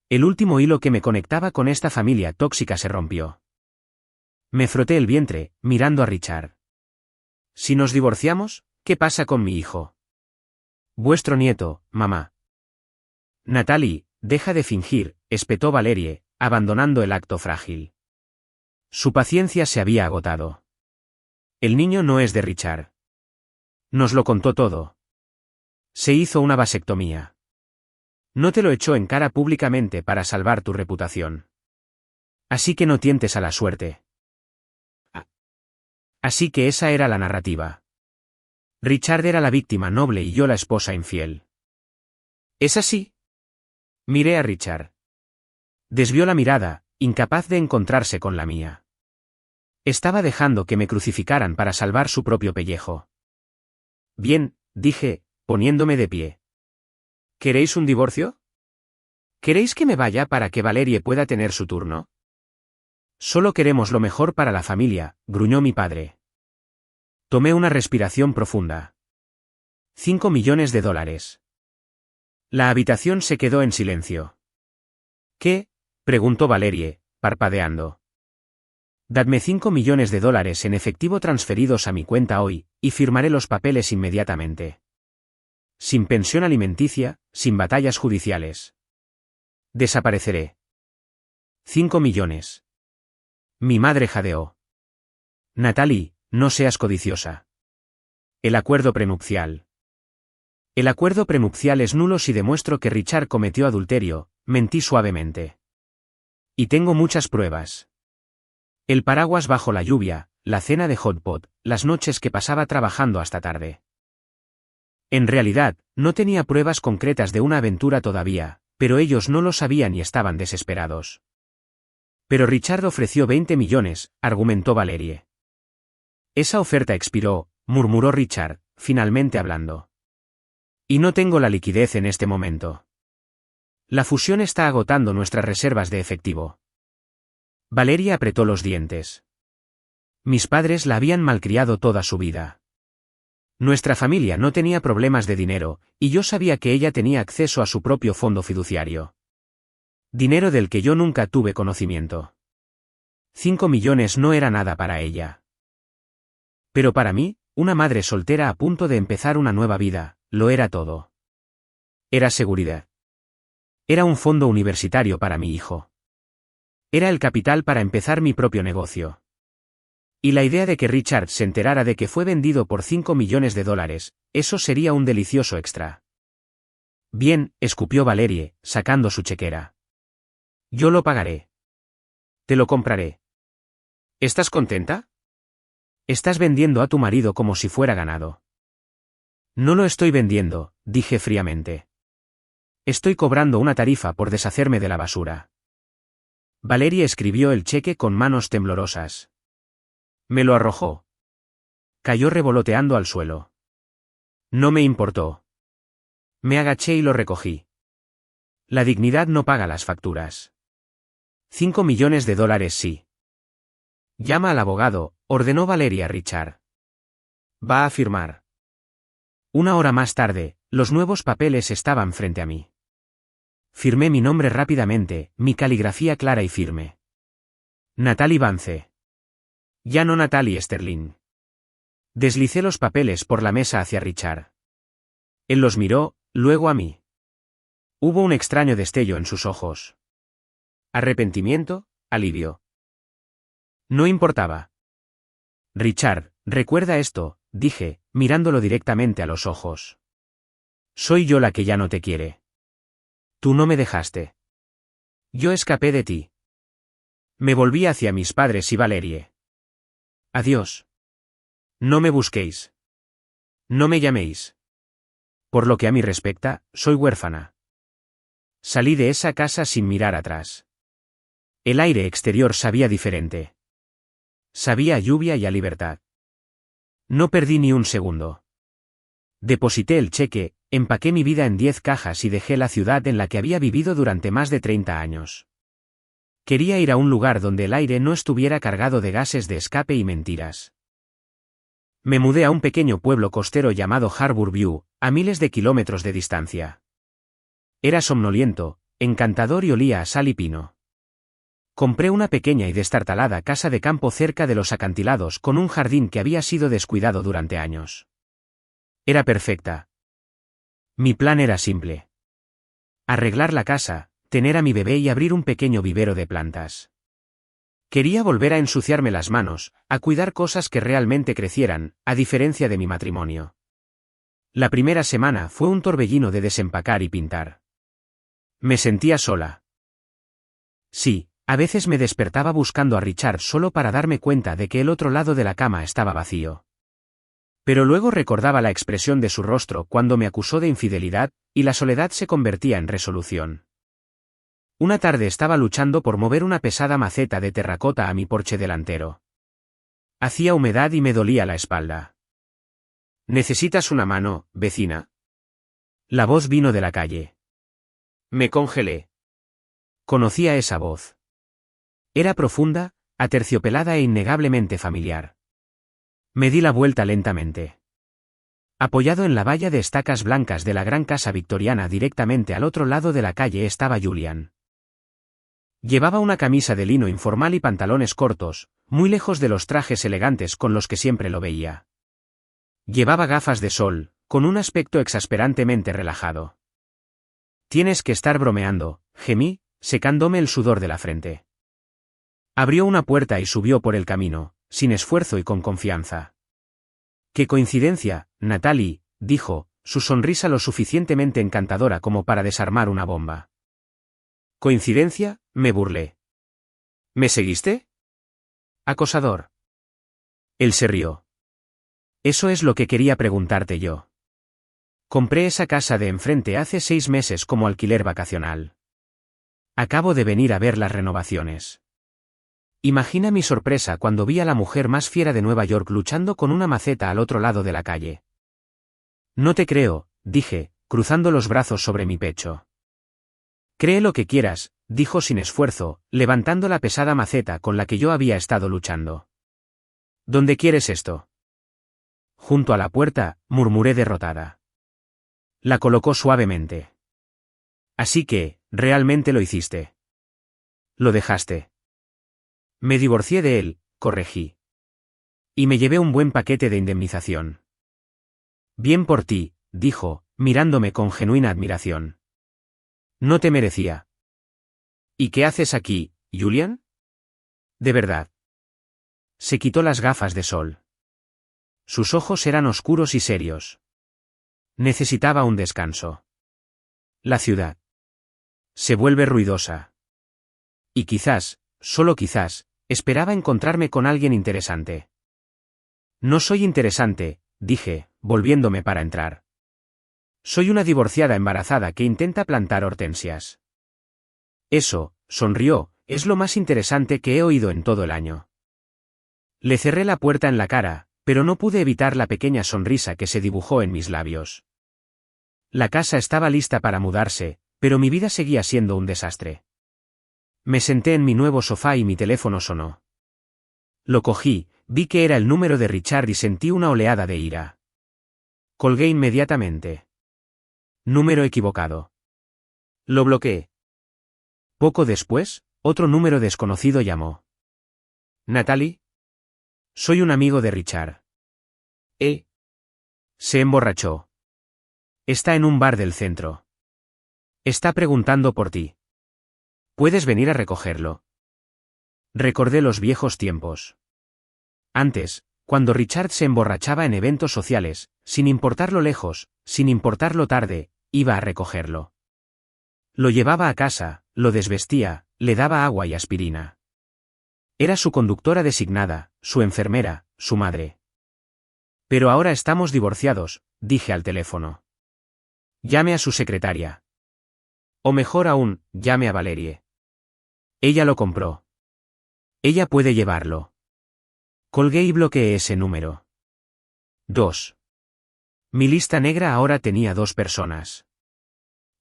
El último hilo que me conectaba con esta familia tóxica se rompió. Me froté el vientre, mirando a Richard. Si nos divorciamos, ¿qué pasa con mi hijo? Vuestro nieto, mamá. Natalie, deja de fingir, espetó Valerie, abandonando el acto frágil. Su paciencia se había agotado. El niño no es de Richard. Nos lo contó todo. Se hizo una vasectomía. No te lo echó en cara públicamente para salvar tu reputación. Así que no tientes a la suerte. Así que esa era la narrativa. Richard era la víctima noble y yo la esposa infiel. ¿Es así? Miré a Richard. Desvió la mirada, incapaz de encontrarse con la mía. Estaba dejando que me crucificaran para salvar su propio pellejo. Bien, dije, poniéndome de pie. ¿Queréis un divorcio? ¿Queréis que me vaya para que Valerie pueda tener su turno? Solo queremos lo mejor para la familia, gruñó mi padre. Tomé una respiración profunda. $5 millones. La habitación se quedó en silencio. ¿Qué? Preguntó Valerie, parpadeando. Dadme $5 millones en efectivo transferidos a mi cuenta hoy, y firmaré los papeles inmediatamente. Sin pensión alimenticia, sin batallas judiciales. Desapareceré. 5 millones. Mi madre jadeó. Natalie, no seas codiciosa. El acuerdo prenupcial. El acuerdo prenupcial es nulo si demuestro que Richard cometió adulterio, mentí suavemente. Y tengo muchas pruebas. El paraguas bajo la lluvia, la cena de hot pot, las noches que pasaba trabajando hasta tarde. En realidad, no tenía pruebas concretas de una aventura todavía, pero ellos no lo sabían y estaban desesperados. Pero Richard ofreció 20 millones, argumentó Valerie. Esa oferta expiró, murmuró Richard, finalmente hablando. Y no tengo la liquidez en este momento. La fusión está agotando nuestras reservas de efectivo. Valerie apretó los dientes. Mis padres la habían malcriado toda su vida. Nuestra familia no tenía problemas de dinero, y yo sabía que ella tenía acceso a su propio fondo fiduciario. Dinero del que yo nunca tuve conocimiento. 5 millones no era nada para ella. Pero para mí, una madre soltera a punto de empezar una nueva vida, lo era todo. Era seguridad. Era un fondo universitario para mi hijo. Era el capital para empezar mi propio negocio. Y la idea de que Richard se enterara de que fue vendido por $5 millones, eso sería un delicioso extra. Bien, escupió Valerie, sacando su chequera. Yo lo pagaré. Te lo compraré. ¿Estás contenta? Estás vendiendo a tu marido como si fuera ganado. No lo estoy vendiendo, dije fríamente. Estoy cobrando una tarifa por deshacerme de la basura. Valerie escribió el cheque con manos temblorosas. Me lo arrojó. Cayó revoloteando al suelo. No me importó. Me agaché y lo recogí. La dignidad no paga las facturas. 5 millones de dólares sí. Llama al abogado, ordenó Valerie a Richard. Va a firmar. Una hora más tarde, los nuevos papeles estaban frente a mí. Firmé mi nombre rápidamente, mi caligrafía clara y firme. Natalie Vance. Ya no Natalie Sterling. Deslicé los papeles por la mesa hacia Richard. Él los miró, luego a mí. Hubo un extraño destello en sus ojos. Arrepentimiento, alivio. No importaba. Richard, recuerda esto, dije, mirándolo directamente a los ojos. Soy yo la que ya no te quiere. Tú no me dejaste. Yo escapé de ti. Me volví hacia mis padres y Valerie. Adiós. No me busquéis. No me llaméis. Por lo que a mí respecta, soy huérfana. Salí de esa casa sin mirar atrás. El aire exterior sabía diferente. Sabía a lluvia y a libertad. No perdí ni un segundo. Deposité el cheque, empaqué mi vida en 10 cajas y dejé la ciudad en la que había vivido durante más de 30 años. Quería ir a un lugar donde el aire no estuviera cargado de gases de escape y mentiras. Me mudé a un pequeño pueblo costero llamado Harbour View, a miles de kilómetros de distancia. Era somnoliento, encantador y olía a sal y pino. Compré una pequeña y destartalada casa de campo cerca de los acantilados con un jardín que había sido descuidado durante años. Era perfecta. Mi plan era simple. Arreglar la casa, tener a mi bebé y abrir un pequeño vivero de plantas. Quería volver a ensuciarme las manos, a cuidar cosas que realmente crecieran, a diferencia de mi matrimonio. La primera semana fue un torbellino de desempacar y pintar. Me sentía sola. Sí, a veces me despertaba buscando a Richard solo para darme cuenta de que el otro lado de la cama estaba vacío. Pero luego recordaba la expresión de su rostro cuando me acusó de infidelidad, y la soledad se convertía en resolución. Una tarde estaba luchando por mover una pesada maceta de terracota a mi porche delantero. Hacía humedad y me dolía la espalda. ¿Necesitas una mano, vecina? La voz vino de la calle. Me congelé. Conocía esa voz. Era profunda, aterciopelada e innegablemente familiar. Me di la vuelta lentamente. Apoyado en la valla de estacas blancas de la gran casa victoriana directamente al otro lado de la calle estaba Julian. Llevaba una camisa de lino informal y pantalones cortos, muy lejos de los trajes elegantes con los que siempre lo veía. Llevaba gafas de sol, con un aspecto exasperantemente relajado. Tienes que estar bromeando, gemí, secándome el sudor de la frente. Abrió una puerta y subió por el camino, sin esfuerzo y con confianza. «Qué coincidencia, Natalie», dijo, su sonrisa lo suficientemente encantadora como para desarmar una bomba. «¿Coincidencia?», me burlé. «¿Me seguiste?». «Acosador». Él se rió. «Eso es lo que quería preguntarte yo. Compré esa casa de enfrente hace 6 meses como alquiler vacacional. Acabo de venir a ver las renovaciones». Imagina mi sorpresa cuando vi a la mujer más fiera de Nueva York luchando con una maceta al otro lado de la calle. «No te creo», dije, cruzando los brazos sobre mi pecho. «Cree lo que quieras», dijo sin esfuerzo, levantando la pesada maceta con la que yo había estado luchando. «¿Dónde quieres esto?». «Junto a la puerta», murmuré derrotada. La colocó suavemente. «Así que, realmente lo hiciste». «Lo dejaste». «Me divorcié de él», corregí. «Y me llevé un buen paquete de indemnización». «Bien por ti», dijo, mirándome con genuina admiración. «No te merecía». «¿Y qué haces aquí, Julian?». «De verdad». Se quitó las gafas de sol. Sus ojos eran oscuros y serios. Necesitaba un descanso. La ciudad se vuelve ruidosa. Y quizás, solo quizás, esperaba encontrarme con alguien interesante. «No soy interesante», dije, volviéndome para entrar. «Soy una divorciada embarazada que intenta plantar hortensias». «Eso», sonrió, «es lo más interesante que he oído en todo el año». Le cerré la puerta en la cara, pero no pude evitar la pequeña sonrisa que se dibujó en mis labios. La casa estaba lista para mudarse, pero mi vida seguía siendo un desastre. Me senté en mi nuevo sofá y mi teléfono sonó. Lo cogí, vi que era el número de Richard y sentí una oleada de ira. Colgué inmediatamente. Número equivocado. Lo bloqueé. Poco después, otro número desconocido llamó. «¿Natalie?». «Soy un amigo de Richard». Se emborrachó. «Está en un bar del centro. Está preguntando por ti. ¿Puedes venir a recogerlo?». Recordé los viejos tiempos. Antes, cuando Richard se emborrachaba en eventos sociales, sin importar lo lejos, sin importar lo tarde, iba a recogerlo. Lo llevaba a casa, lo desvestía, le daba agua y aspirina. Era su conductora designada, su enfermera, su madre. «Pero ahora estamos divorciados», dije al teléfono. «Llame a su secretaria. O mejor aún, llame a Valerie. Ella lo compró. Ella puede llevarlo». Colgué y bloqueé ese número. 2. Mi lista negra ahora tenía 2 personas.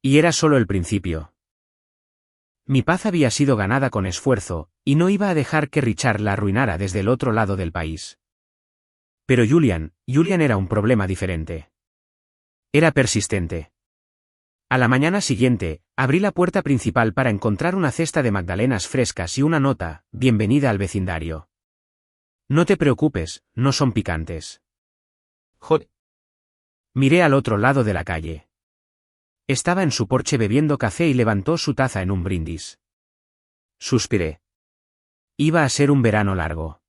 Y era solo el principio. Mi paz había sido ganada con esfuerzo, y no iba a dejar que Richard la arruinara desde el otro lado del país. Pero Julian era un problema diferente. Era persistente. A la mañana siguiente, abrí la puerta principal para encontrar una cesta de magdalenas frescas y una nota: bienvenida al vecindario. No te preocupes, no son picantes. Joder. Miré al otro lado de la calle. Estaba en su porche bebiendo café y levantó su taza en un brindis. Suspiré. Iba a ser un verano largo.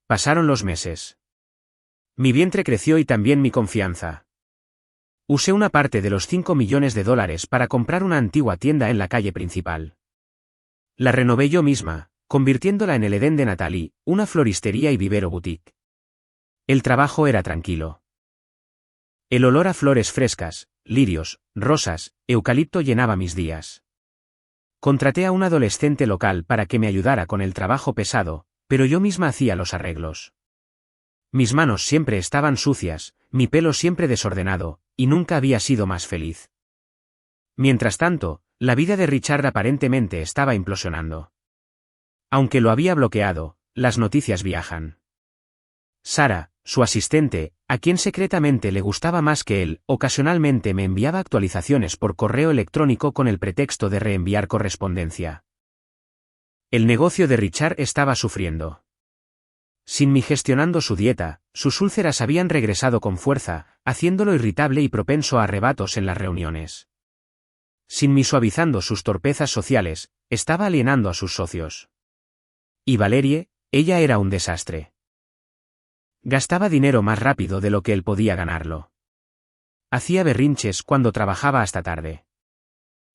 Pasaron los meses. Mi vientre creció y también mi confianza. Usé una parte de los $5 millones para comprar una antigua tienda en la calle principal. La renové yo misma, convirtiéndola en el Edén de Natalie, una floristería y vivero boutique. El trabajo era tranquilo. El olor a flores frescas, lirios, rosas, eucalipto llenaba mis días. Contraté a un adolescente local para que me ayudara con el trabajo pesado, pero yo misma hacía los arreglos. Mis manos siempre estaban sucias, mi pelo siempre desordenado, y nunca había sido más feliz. Mientras tanto, la vida de Richard aparentemente estaba implosionando. Aunque lo había bloqueado, las noticias viajan. Sara, su asistente, a quien secretamente le gustaba más que él, ocasionalmente me enviaba actualizaciones por correo electrónico con el pretexto de reenviar correspondencia. El negocio de Richard estaba sufriendo. Sin mí gestionando su dieta, sus úlceras habían regresado con fuerza, haciéndolo irritable y propenso a arrebatos en las reuniones. Sin mí suavizando sus torpezas sociales, estaba alienando a sus socios. Y Valerie, ella era un desastre. Gastaba dinero más rápido de lo que él podía ganarlo. Hacía berrinches cuando trabajaba hasta tarde.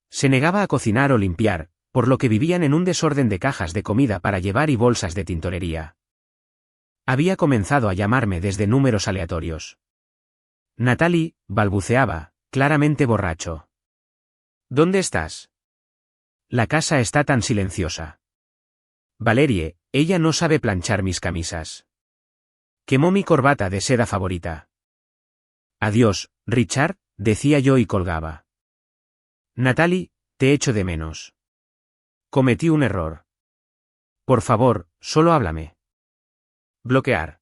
Se negaba a cocinar o limpiar, por lo que vivían en un desorden de cajas de comida para llevar y bolsas de tintorería. Había comenzado a llamarme desde números aleatorios. Natalie, balbuceaba, claramente borracho. ¿Dónde estás? La casa está tan silenciosa. Valerie, ella no sabe planchar mis camisas. Quemó mi corbata de seda favorita. Adiós, Richard, decía yo y colgaba. Natalie, te echo de menos. Cometí un error. Por favor, solo háblame. Bloquear.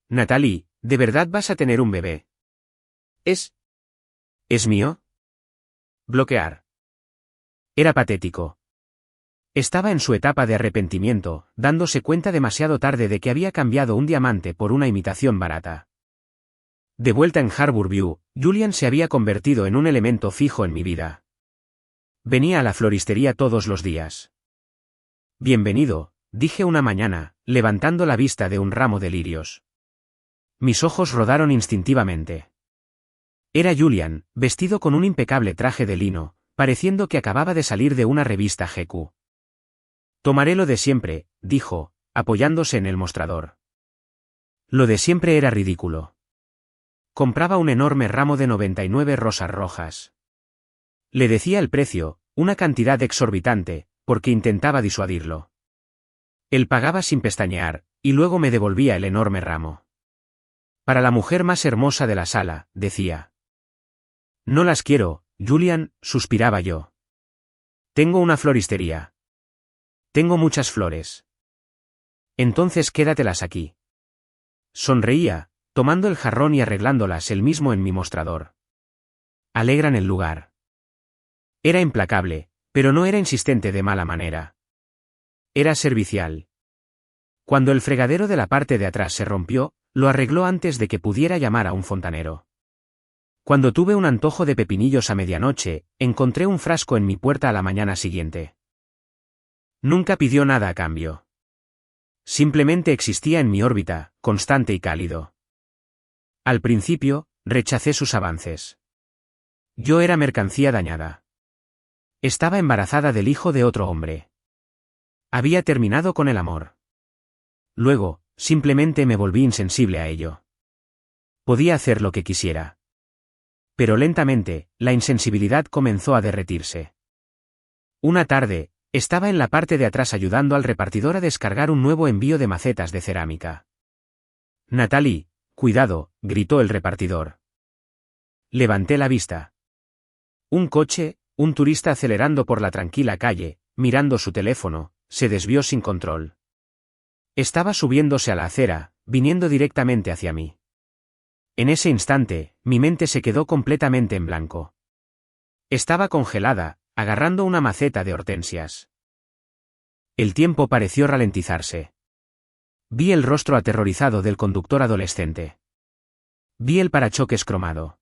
Natalie, ¿de verdad vas a tener un bebé? ¿Es mío? Bloquear. Era patético. Estaba en su etapa de arrepentimiento, dándose cuenta demasiado tarde de que había cambiado un diamante por una imitación barata. De vuelta en Harbour View, Julian se había convertido en un elemento fijo en mi vida. Venía a la floristería todos los días. Bienvenido, dije una mañana, levantando la vista de un ramo de lirios. Mis ojos rodaron instintivamente. Era Julian, vestido con un impecable traje de lino, pareciendo que acababa de salir de una revista GQ. Tomaré lo de siempre, dijo, apoyándose en el mostrador. Lo de siempre era ridículo. Compraba un enorme ramo de 99 rosas rojas. Le decía el precio, una cantidad exorbitante, porque intentaba disuadirlo. Él pagaba sin pestañear, y luego me devolvía el enorme ramo. Para la mujer más hermosa de la sala, decía. No las quiero, Julian, suspiraba yo. Tengo una floristería. Tengo muchas flores. Entonces quédatelas aquí. Sonreía, tomando el jarrón y arreglándolas él mismo en mi mostrador. Alegran el lugar. Era implacable, pero no era insistente de mala manera. Era servicial. Cuando el fregadero de la parte de atrás se rompió, lo arregló antes de que pudiera llamar a un fontanero. Cuando tuve un antojo de pepinillos a medianoche, encontré un frasco en mi puerta a la mañana siguiente. Nunca pidió nada a cambio. Simplemente existía en mi órbita, constante y cálido. Al principio, rechacé sus avances. Yo era mercancía dañada. Estaba embarazada del hijo de otro hombre. Había terminado con el amor. Luego, simplemente me volví insensible a ello. Podía hacer lo que quisiera. Pero lentamente, la insensibilidad comenzó a derretirse. Una tarde, estaba en la parte de atrás ayudando al repartidor a descargar un nuevo envío de macetas de cerámica. Natalie, Cuidado, gritó el repartidor. Levanté la vista. Un coche, un turista acelerando por la tranquila calle, mirando su teléfono, se desvió sin control. Estaba subiéndose a la acera, viniendo directamente hacia mí. En ese instante, mi mente se quedó completamente en blanco. Estaba congelada, agarrando una maceta de hortensias. El tiempo pareció ralentizarse. Vi el rostro aterrorizado del conductor adolescente. Vi el parachoques cromado.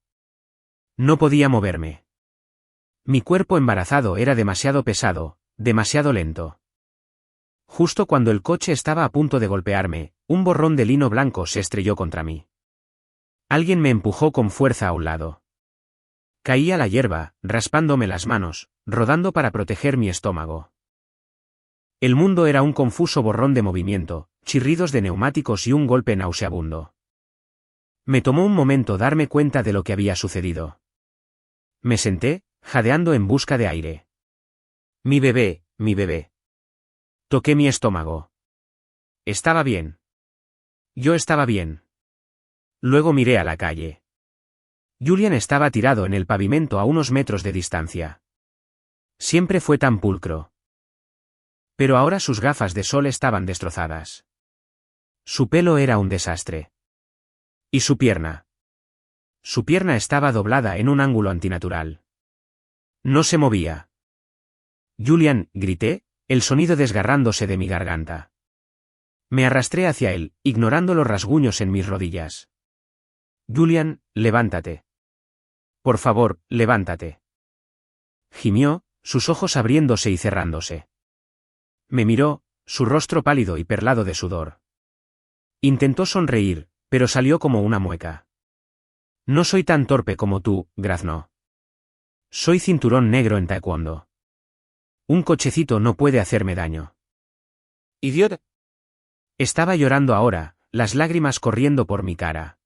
No podía moverme. Mi cuerpo embarazado era demasiado pesado, demasiado lento. Justo cuando el coche estaba a punto de golpearme, un borrón de lino blanco se estrelló contra mí. Alguien me empujó con fuerza a un lado. Caí a la hierba, raspándome las manos, rodando para proteger mi estómago. El mundo era un confuso borrón de movimiento, chirridos de neumáticos y un golpe nauseabundo. Me tomó un momento darme cuenta de lo que había sucedido. Me senté, jadeando en busca de aire. Mi bebé, mi bebé. Toqué mi estómago. Estaba bien. Yo estaba bien. Luego miré a la calle. Julian estaba tirado en el pavimento a unos metros de distancia. Siempre fue tan pulcro. Pero ahora sus gafas de sol estaban destrozadas. Su pelo era un desastre. ¿Y su pierna? Su pierna estaba doblada en un ángulo antinatural. No se movía. Julian, grité, el sonido desgarrándose de mi garganta. Me arrastré hacia él, ignorando los rasguños en mis rodillas. Julian, levántate. Por favor, levántate. Gimió, sus ojos abriéndose y cerrándose. Me miró, su rostro pálido y perlado de sudor. Intentó sonreír, pero salió como una mueca. No soy tan torpe como tú, graznó. Soy cinturón negro en taekwondo. Un cochecito no puede hacerme daño. Idiota. Estaba llorando ahora, las lágrimas corriendo por mi cara.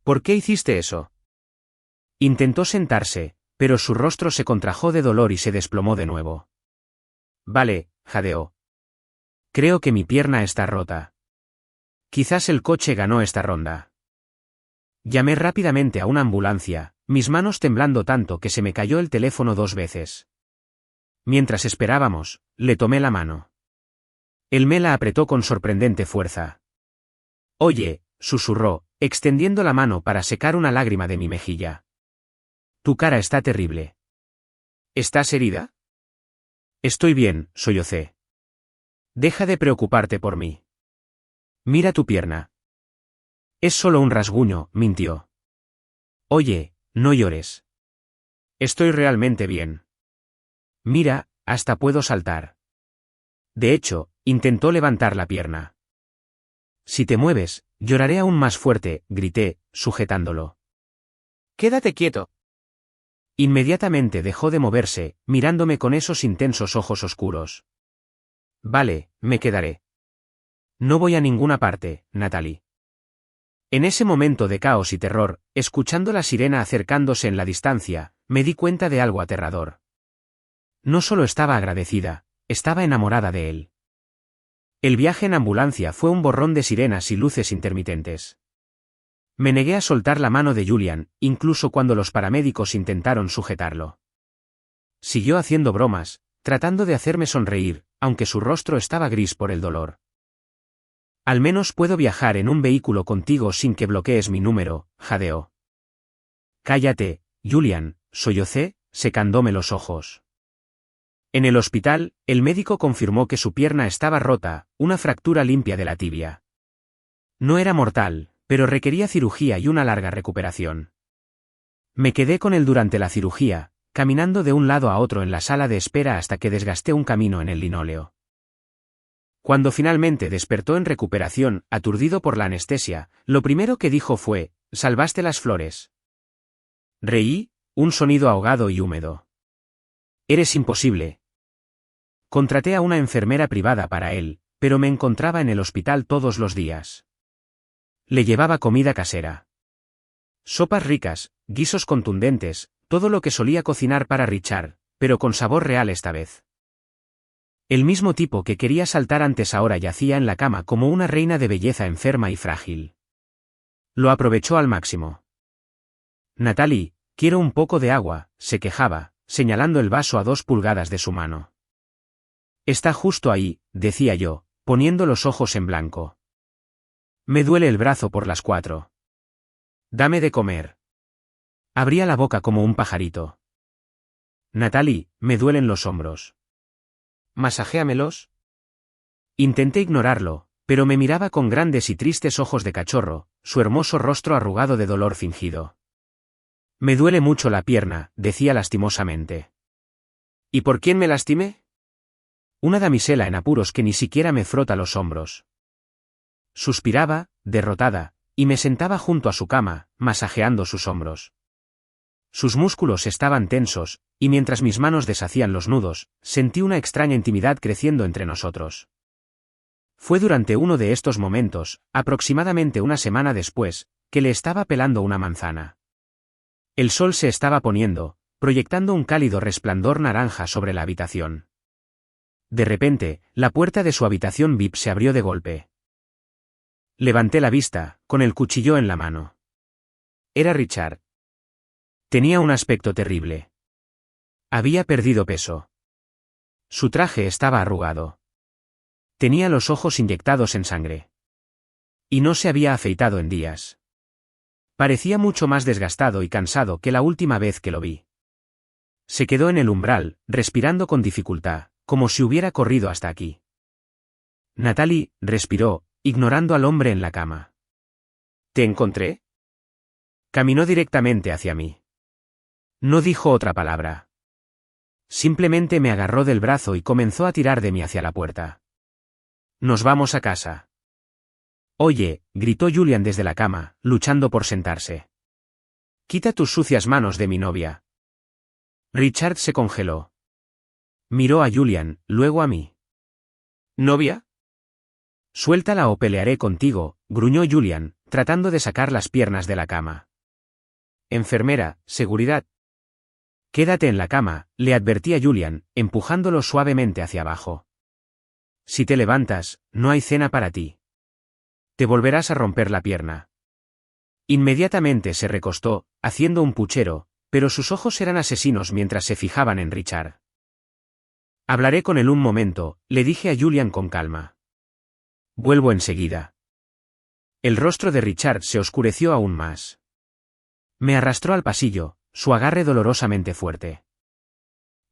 ¿Por qué hiciste eso? Intentó sentarse, pero su rostro se contrajo de dolor y se desplomó de nuevo. Vale, jadeó. Creo que mi pierna está rota. Quizás el coche ganó esta ronda. Llamé rápidamente a una ambulancia, mis manos temblando tanto que se me cayó el teléfono 2 veces. Mientras esperábamos, le tomé la mano. Él me la apretó con sorprendente fuerza. Oye, susurró, extendiendo la mano para secar una lágrima de mi mejilla. Tu cara está terrible. ¿Estás herida? Estoy bien, sollocé. Deja de preocuparte por mí. Mira tu pierna. Es solo un rasguño, mintió. Oye, no llores. Estoy realmente bien. Mira, hasta puedo saltar. De hecho, intentó levantar la pierna. Si te mueves, lloraré aún más fuerte, grité, sujetándolo. Quédate quieto. Inmediatamente dejó de moverse, mirándome con esos intensos ojos oscuros. Vale, me quedaré. No voy a ninguna parte, Natalie. En ese momento de caos y terror, escuchando la sirena acercándose en la distancia, me di cuenta de algo aterrador. No solo estaba agradecida, estaba enamorada de él. El viaje en ambulancia fue un borrón de sirenas y luces intermitentes. Me negué a soltar la mano de Julian, incluso cuando los paramédicos intentaron sujetarlo. Siguió haciendo bromas, tratando de hacerme sonreír, aunque su rostro estaba gris por el dolor. Al menos puedo viajar en un vehículo contigo sin que bloquees mi número, jadeó. Cállate, Julian, sollocé, secándome los ojos. En el hospital, el médico confirmó que su pierna estaba rota, una fractura limpia de la tibia. No era mortal, pero requería cirugía y una larga recuperación. Me quedé con él durante la cirugía, caminando de un lado a otro en la sala de espera hasta que desgasté un camino en el linóleo. Cuando finalmente despertó en recuperación, aturdido por la anestesia, lo primero que dijo fue, «¿Salvaste las flores?» Reí, un sonido ahogado y húmedo. «Eres imposible». Contraté a una enfermera privada para él, pero me encontraba en el hospital todos los días. Le llevaba comida casera. Sopas ricas, guisos contundentes, todo lo que solía cocinar para Richard, pero con sabor real esta vez. El mismo tipo que quería saltar antes ahora yacía en la cama como una reina de belleza enferma y frágil. Lo aprovechó al máximo. Natalie, quiero un poco de agua, se quejaba, señalando el vaso a 2 pulgadas de su mano. Está justo ahí, decía yo, poniendo los ojos en blanco. Me duele el brazo por las 4. Dame de comer. Abría la boca como un pajarito. Natalie, me duelen los hombros. Masajéamelos. Intenté ignorarlo, pero me miraba con grandes y tristes ojos de cachorro, su hermoso rostro arrugado de dolor fingido. Me duele mucho la pierna, decía lastimosamente. ¿Y por quién me lastimé? Una damisela en apuros que ni siquiera me frota los hombros. Suspiraba, derrotada, y me sentaba junto a su cama, masajeando sus hombros. Sus músculos estaban tensos, y mientras mis manos deshacían los nudos, sentí una extraña intimidad creciendo entre nosotros. Fue durante uno de estos momentos, aproximadamente una semana después, que le estaba pelando una manzana. El sol se estaba poniendo, proyectando un cálido resplandor naranja sobre la habitación. De repente, la puerta de su habitación VIP se abrió de golpe. Levanté la vista, con el cuchillo en la mano. Era Richard. Tenía un aspecto terrible. Había perdido peso. Su traje estaba arrugado. Tenía los ojos inyectados en sangre. Y no se había afeitado en días. Parecía mucho más desgastado y cansado que la última vez que lo vi. Se quedó en el umbral, respirando con dificultad, como si hubiera corrido hasta aquí. Natalie respiró, ignorando al hombre en la cama. ¿Te encontré? Caminó directamente hacia mí. No dijo otra palabra. Simplemente me agarró del brazo y comenzó a tirar de mí hacia la puerta. Nos vamos a casa. Oye, gritó Julian desde la cama, luchando por sentarse. Quita tus sucias manos de mi novia. Richard se congeló. Miró a Julian, luego a mí. ¿Novia? Suéltala o pelearé contigo, gruñó Julian, tratando de sacar las piernas de la cama. Enfermera, seguridad. Quédate en la cama, le advertía Julian, empujándolo suavemente hacia abajo. Si te levantas, no hay cena para ti. Te volverás a romper la pierna. Inmediatamente se recostó, haciendo un puchero, pero sus ojos eran asesinos mientras se fijaban en Richard. Hablaré con él un momento, le dije a Julian con calma. Vuelvo enseguida. El rostro de Richard se oscureció aún más. Me arrastró al pasillo, su agarre dolorosamente fuerte.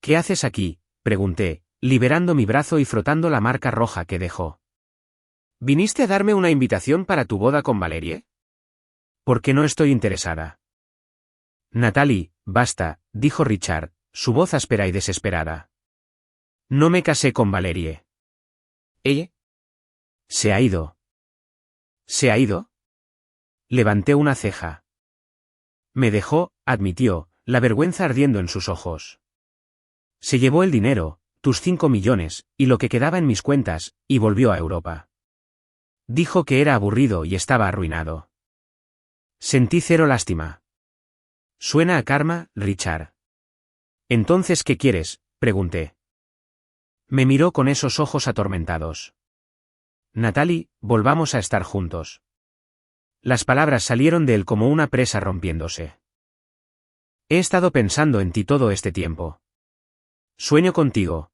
¿Qué haces aquí?, pregunté, liberando mi brazo y frotando la marca roja que dejó. ¿Viniste a darme una invitación para tu boda con Valerie? ¿Por qué no estoy interesada? Natalie, basta, dijo Richard, su voz áspera y desesperada. No me casé con Valerie. ¿Ella? Se ha ido. ¿Se ha ido? Levanté una ceja. Me dejó, admitió, la vergüenza ardiendo en sus ojos. Se llevó el dinero, tus 5 millones, y lo que quedaba en mis cuentas, y volvió a Europa. Dijo que era aburrido y estaba arruinado. Sentí cero lástima. Suena a karma, Richard. ¿Entonces qué quieres?, pregunté. Me miró con esos ojos atormentados. Natalie, volvamos a estar juntos. Las palabras salieron de él como una presa rompiéndose. He estado pensando en ti todo este tiempo. Sueño contigo.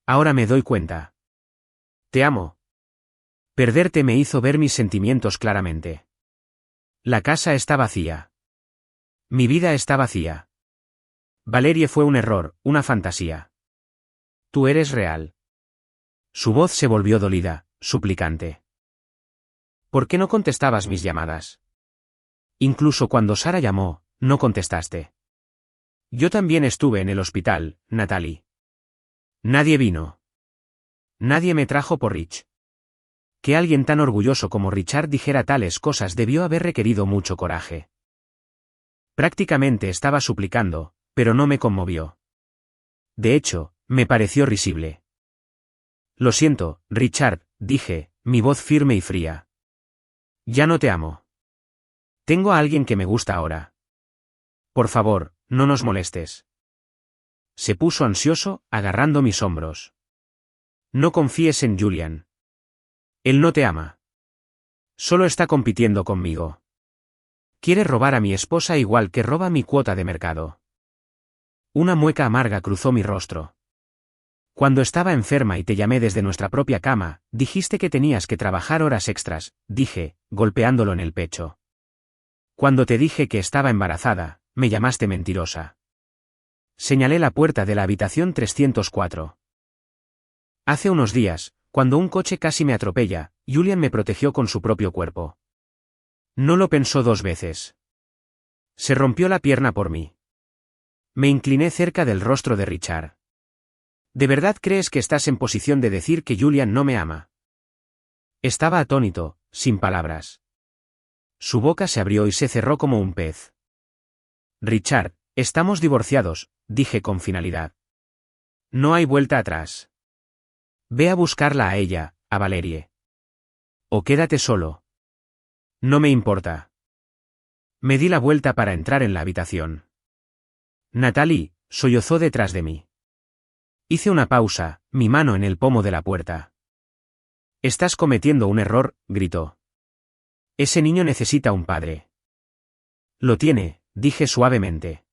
Ahora me doy cuenta. Te amo. Perderte me hizo ver mis sentimientos claramente. La casa está vacía. Mi vida está vacía. Valerie fue un error, una fantasía. Tú eres real. Su voz se volvió dolida, suplicante. ¿Por qué no contestabas mis llamadas? Incluso cuando Sara llamó, no contestaste. Yo también estuve en el hospital, Natalie. Nadie vino. Nadie me trajo por Rich. Que alguien tan orgulloso como Richard dijera tales cosas debió haber requerido mucho coraje. Prácticamente estaba suplicando, pero no me conmovió. De hecho, me pareció risible. Lo siento, Richard, dije, mi voz firme y fría. Ya no te amo. Tengo a alguien que me gusta ahora. Por favor, no nos molestes. Se puso ansioso, agarrando mis hombros. No confíes en Julian. Él no te ama. Solo está compitiendo conmigo. Quiere robar a mi esposa igual que roba mi cuota de mercado. Una mueca amarga cruzó mi rostro. Cuando estaba enferma y te llamé desde nuestra propia cama, dijiste que tenías que trabajar horas extras, dije, golpeándolo en el pecho. Cuando te dije que estaba embarazada, me llamaste mentirosa. Señalé la puerta de la habitación 304. Hace unos días, cuando un coche casi me atropella, Julian me protegió con su propio cuerpo. No lo pensó dos veces. Se rompió la pierna por mí. Me incliné cerca del rostro de Richard. ¿De verdad crees que estás en posición de decir que Julian no me ama? Estaba atónito, sin palabras. Su boca se abrió y se cerró como un pez. Richard, estamos divorciados, dije con finalidad. No hay vuelta atrás. Ve a buscarla a ella, a Valerie. O quédate solo. No me importa. Me di la vuelta para entrar en la habitación. Natalie, sollozó detrás de mí. Hice una pausa, mi mano en el pomo de la puerta. Estás cometiendo un error, gritó. Ese niño necesita un padre. Lo tiene, dije suavemente.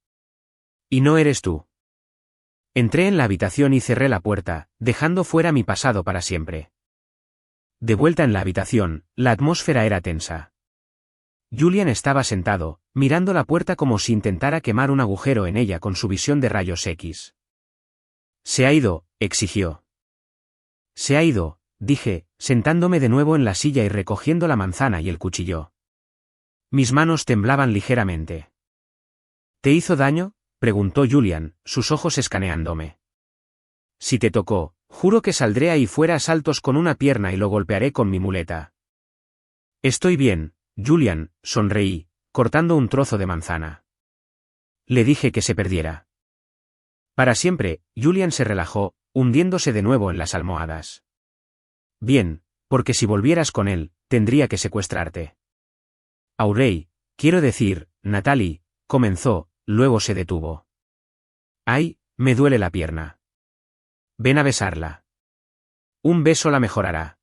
Y no eres tú. Entré en la habitación y cerré la puerta, dejando fuera mi pasado para siempre. De vuelta en la habitación, la atmósfera era tensa. Julian estaba sentado, mirando la puerta como si intentara quemar un agujero en ella con su visión de rayos X. Se ha ido, exigió. Se ha ido, dije, sentándome de nuevo en la silla y recogiendo la manzana y el cuchillo. Mis manos temblaban ligeramente. ¿Te hizo daño?, preguntó Julian, sus ojos escaneándome. Si te tocó, juro que saldré ahí fuera a saltos con una pierna y lo golpearé con mi muleta. Estoy bien, Julian, sonreí, cortando un trozo de manzana. Le dije que se perdiera. Para siempre, Julian se relajó, hundiéndose de nuevo en las almohadas. Bien, porque si volvieras con él, tendría que secuestrarte. Aurey, quiero decir, Natalie, comenzó, luego se detuvo. Ay, me duele la pierna. Ven a besarla. Un beso la mejorará.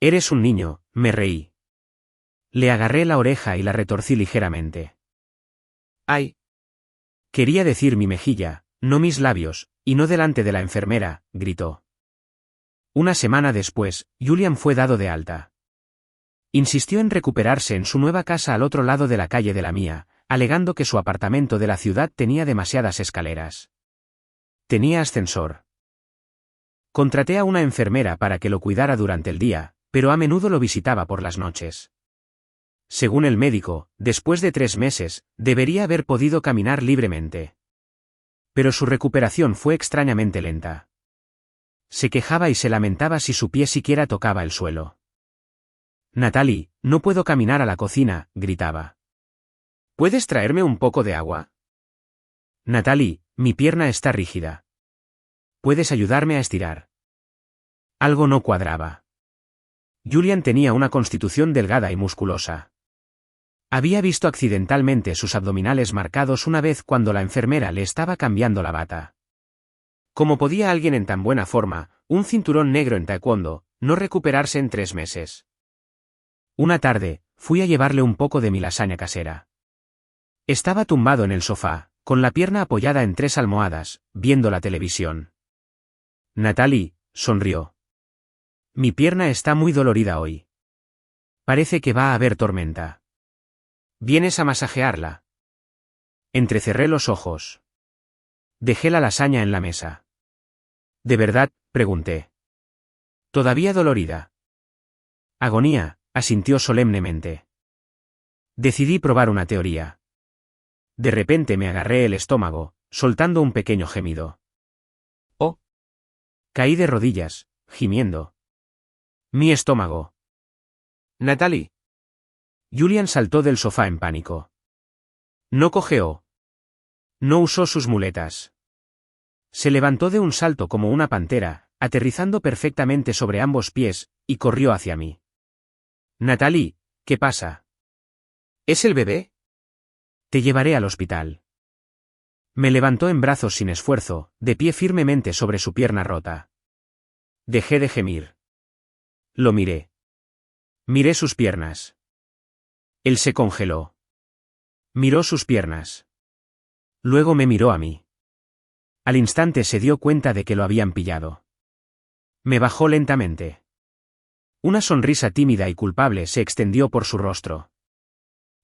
Eres un niño, me reí. Le agarré la oreja y la retorcí ligeramente. Ay. Quería decir mi mejilla, no mis labios, y no delante de la enfermera, gritó. Una semana después, Julian fue dado de alta. Insistió en recuperarse en su nueva casa al otro lado de la calle de la mía, alegando que su apartamento de la ciudad tenía demasiadas escaleras. Tenía ascensor. Contraté a una enfermera para que lo cuidara durante el día, pero a menudo lo visitaba por las noches. Según el médico, después de 3 meses, debería haber podido caminar libremente. Pero su recuperación fue extrañamente lenta. Se quejaba y se lamentaba si su pie siquiera tocaba el suelo. Natalie, no puedo caminar a la cocina, gritaba. ¿Puedes traerme un poco de agua? Natalie, mi pierna está rígida. ¿Puedes ayudarme a estirar? Algo no cuadraba. Julian tenía una constitución delgada y musculosa. Había visto accidentalmente sus abdominales marcados una vez cuando la enfermera le estaba cambiando la bata. ¿Cómo podía alguien en tan buena forma, un cinturón negro en taekwondo, no recuperarse en 3 meses? Una tarde, fui a llevarle un poco de mi lasaña casera. Estaba tumbado en el sofá, con la pierna apoyada en 3 almohadas, viendo la televisión. Natalie, sonrió. Mi pierna está muy dolorida hoy. Parece que va a haber tormenta. ¿Vienes a masajearla? Entrecerré los ojos. Dejé la lasaña en la mesa. ¿De verdad?, pregunté. ¿Todavía dolorida? Agonía, asintió solemnemente. Decidí probar una teoría. De repente me agarré el estómago, soltando un pequeño gemido. ¡Oh! Caí de rodillas, gimiendo. Mi estómago. Natalie. Julian saltó del sofá en pánico. No cojeó. No usó sus muletas. Se levantó de un salto como una pantera, aterrizando perfectamente sobre ambos pies, y corrió hacia mí. Natalie, ¿qué pasa? ¿Es el bebé? Te llevaré al hospital. Me levantó en brazos sin esfuerzo, de pie firmemente sobre su pierna rota. Dejé de gemir. Lo miré. Miré sus piernas. Él se congeló. Miró sus piernas. Luego me miró a mí. Al instante se dio cuenta de que lo habían pillado. Me bajó lentamente. Una sonrisa tímida y culpable se extendió por su rostro.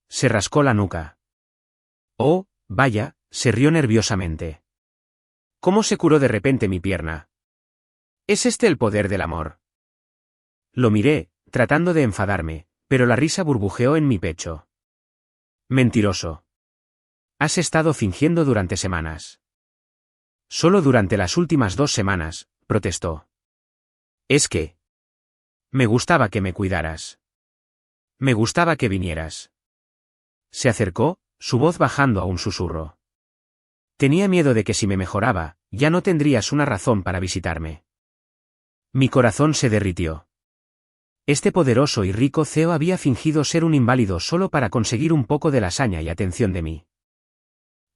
Se rascó la nuca. Oh, vaya, se rió nerviosamente. ¿Cómo se curó de repente mi pierna? ¿Es este el poder del amor? Lo miré, tratando de enfadarme, pero la risa burbujeó en mi pecho. Mentiroso. Has estado fingiendo durante semanas. Solo durante las últimas 2 semanas, protestó. Es que... me gustaba que me cuidaras. Me gustaba que vinieras. Se acercó, su voz bajando a un susurro. Tenía miedo de que si me mejoraba, ya no tendrías una razón para visitarme. Mi corazón se derritió. Este poderoso y rico CEO había fingido ser un inválido solo para conseguir un poco de lasaña y atención de mí.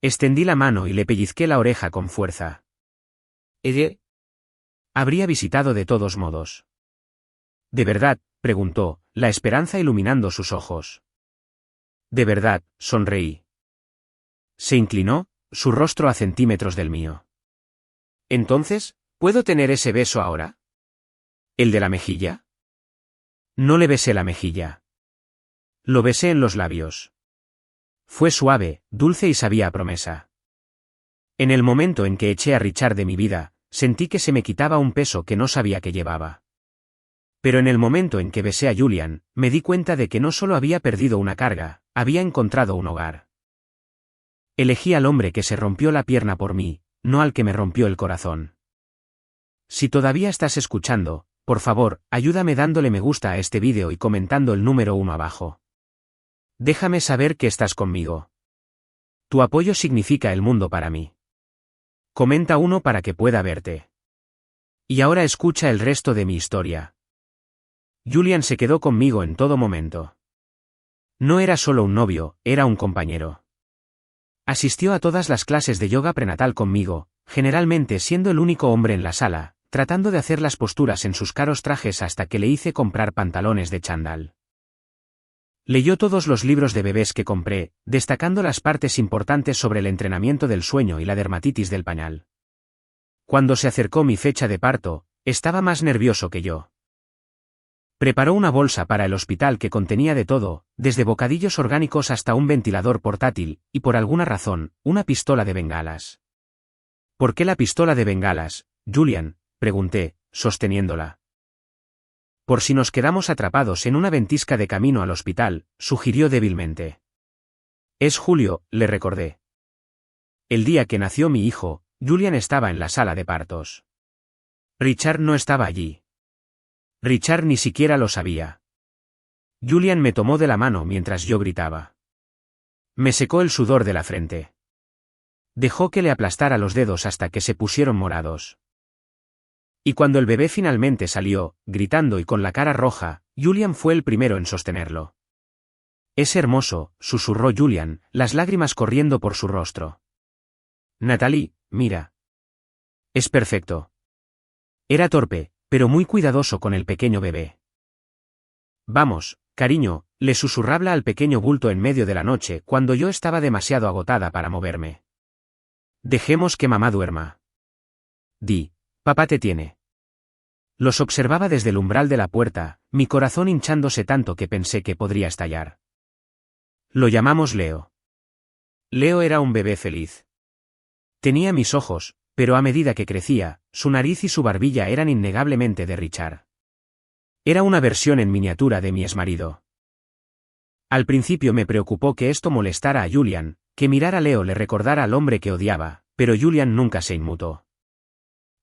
Extendí la mano y le pellizqué la oreja con fuerza. ¿Ella? Habría visitado de todos modos. ¿De verdad?, preguntó, la esperanza iluminando sus ojos. De verdad, sonreí. Se inclinó, su rostro a centímetros del mío. Entonces, ¿puedo tener ese beso ahora? ¿El de la mejilla? No le besé la mejilla. Lo besé en los labios. Fue suave, dulce y sabía a promesa. En el momento en que eché a Richard de mi vida, sentí que se me quitaba un peso que no sabía que llevaba. Pero en el momento en que besé a Julian, me di cuenta de que no solo había perdido una carga, había encontrado un hogar. Elegí al hombre que se rompió la pierna por mí, no al que me rompió el corazón. Si todavía estás escuchando, por favor, ayúdame dándole me gusta a este vídeo y comentando el número 1 abajo. Déjame saber que estás conmigo. Tu apoyo significa el mundo para mí. Comenta 1 para que pueda verte. Y ahora escucha el resto de mi historia. Julian se quedó conmigo en todo momento. No era solo un novio, era un compañero. Asistió a todas las clases de yoga prenatal conmigo, generalmente siendo el único hombre en la sala, tratando de hacer las posturas en sus caros trajes hasta que le hice comprar pantalones de chándal. Leyó todos los libros de bebés que compré, destacando las partes importantes sobre el entrenamiento del sueño y la dermatitis del pañal. Cuando se acercó mi fecha de parto, estaba más nervioso que yo. Preparó una bolsa para el hospital que contenía de todo, desde bocadillos orgánicos hasta un ventilador portátil, y por alguna razón, una pistola de bengalas. ¿Por qué la pistola de bengalas, Julian?, pregunté, sosteniéndola. Por si nos quedamos atrapados en una ventisca de camino al hospital, sugirió débilmente. Es julio, le recordé. El día que nació mi hijo, Julian estaba en la sala de partos. Richard no estaba allí. Richard ni siquiera lo sabía. Julian me tomó de la mano mientras yo gritaba. Me secó el sudor de la frente. Dejó que le aplastara los dedos hasta que se pusieron morados. Y cuando el bebé finalmente salió, gritando y con la cara roja, Julian fue el primero en sostenerlo. Es hermoso, susurró Julian, las lágrimas corriendo por su rostro. Natalie, mira. Es perfecto. Era torpe, pero muy cuidadoso con el pequeño bebé. Vamos, cariño, le susurraba al pequeño bulto en medio de la noche cuando yo estaba demasiado agotada para moverme. Dejemos que mamá duerma. Di, papá te tiene. Los observaba desde el umbral de la puerta, mi corazón hinchándose tanto que pensé que podría estallar. Lo llamamos Leo. Leo era un bebé feliz. Tenía mis ojos, pero a medida que crecía, su nariz y su barbilla eran innegablemente de Richard. Era una versión en miniatura de mi exmarido. Al principio me preocupó que esto molestara a Julian, que mirar a Leo le recordara al hombre que odiaba, pero Julian nunca se inmutó.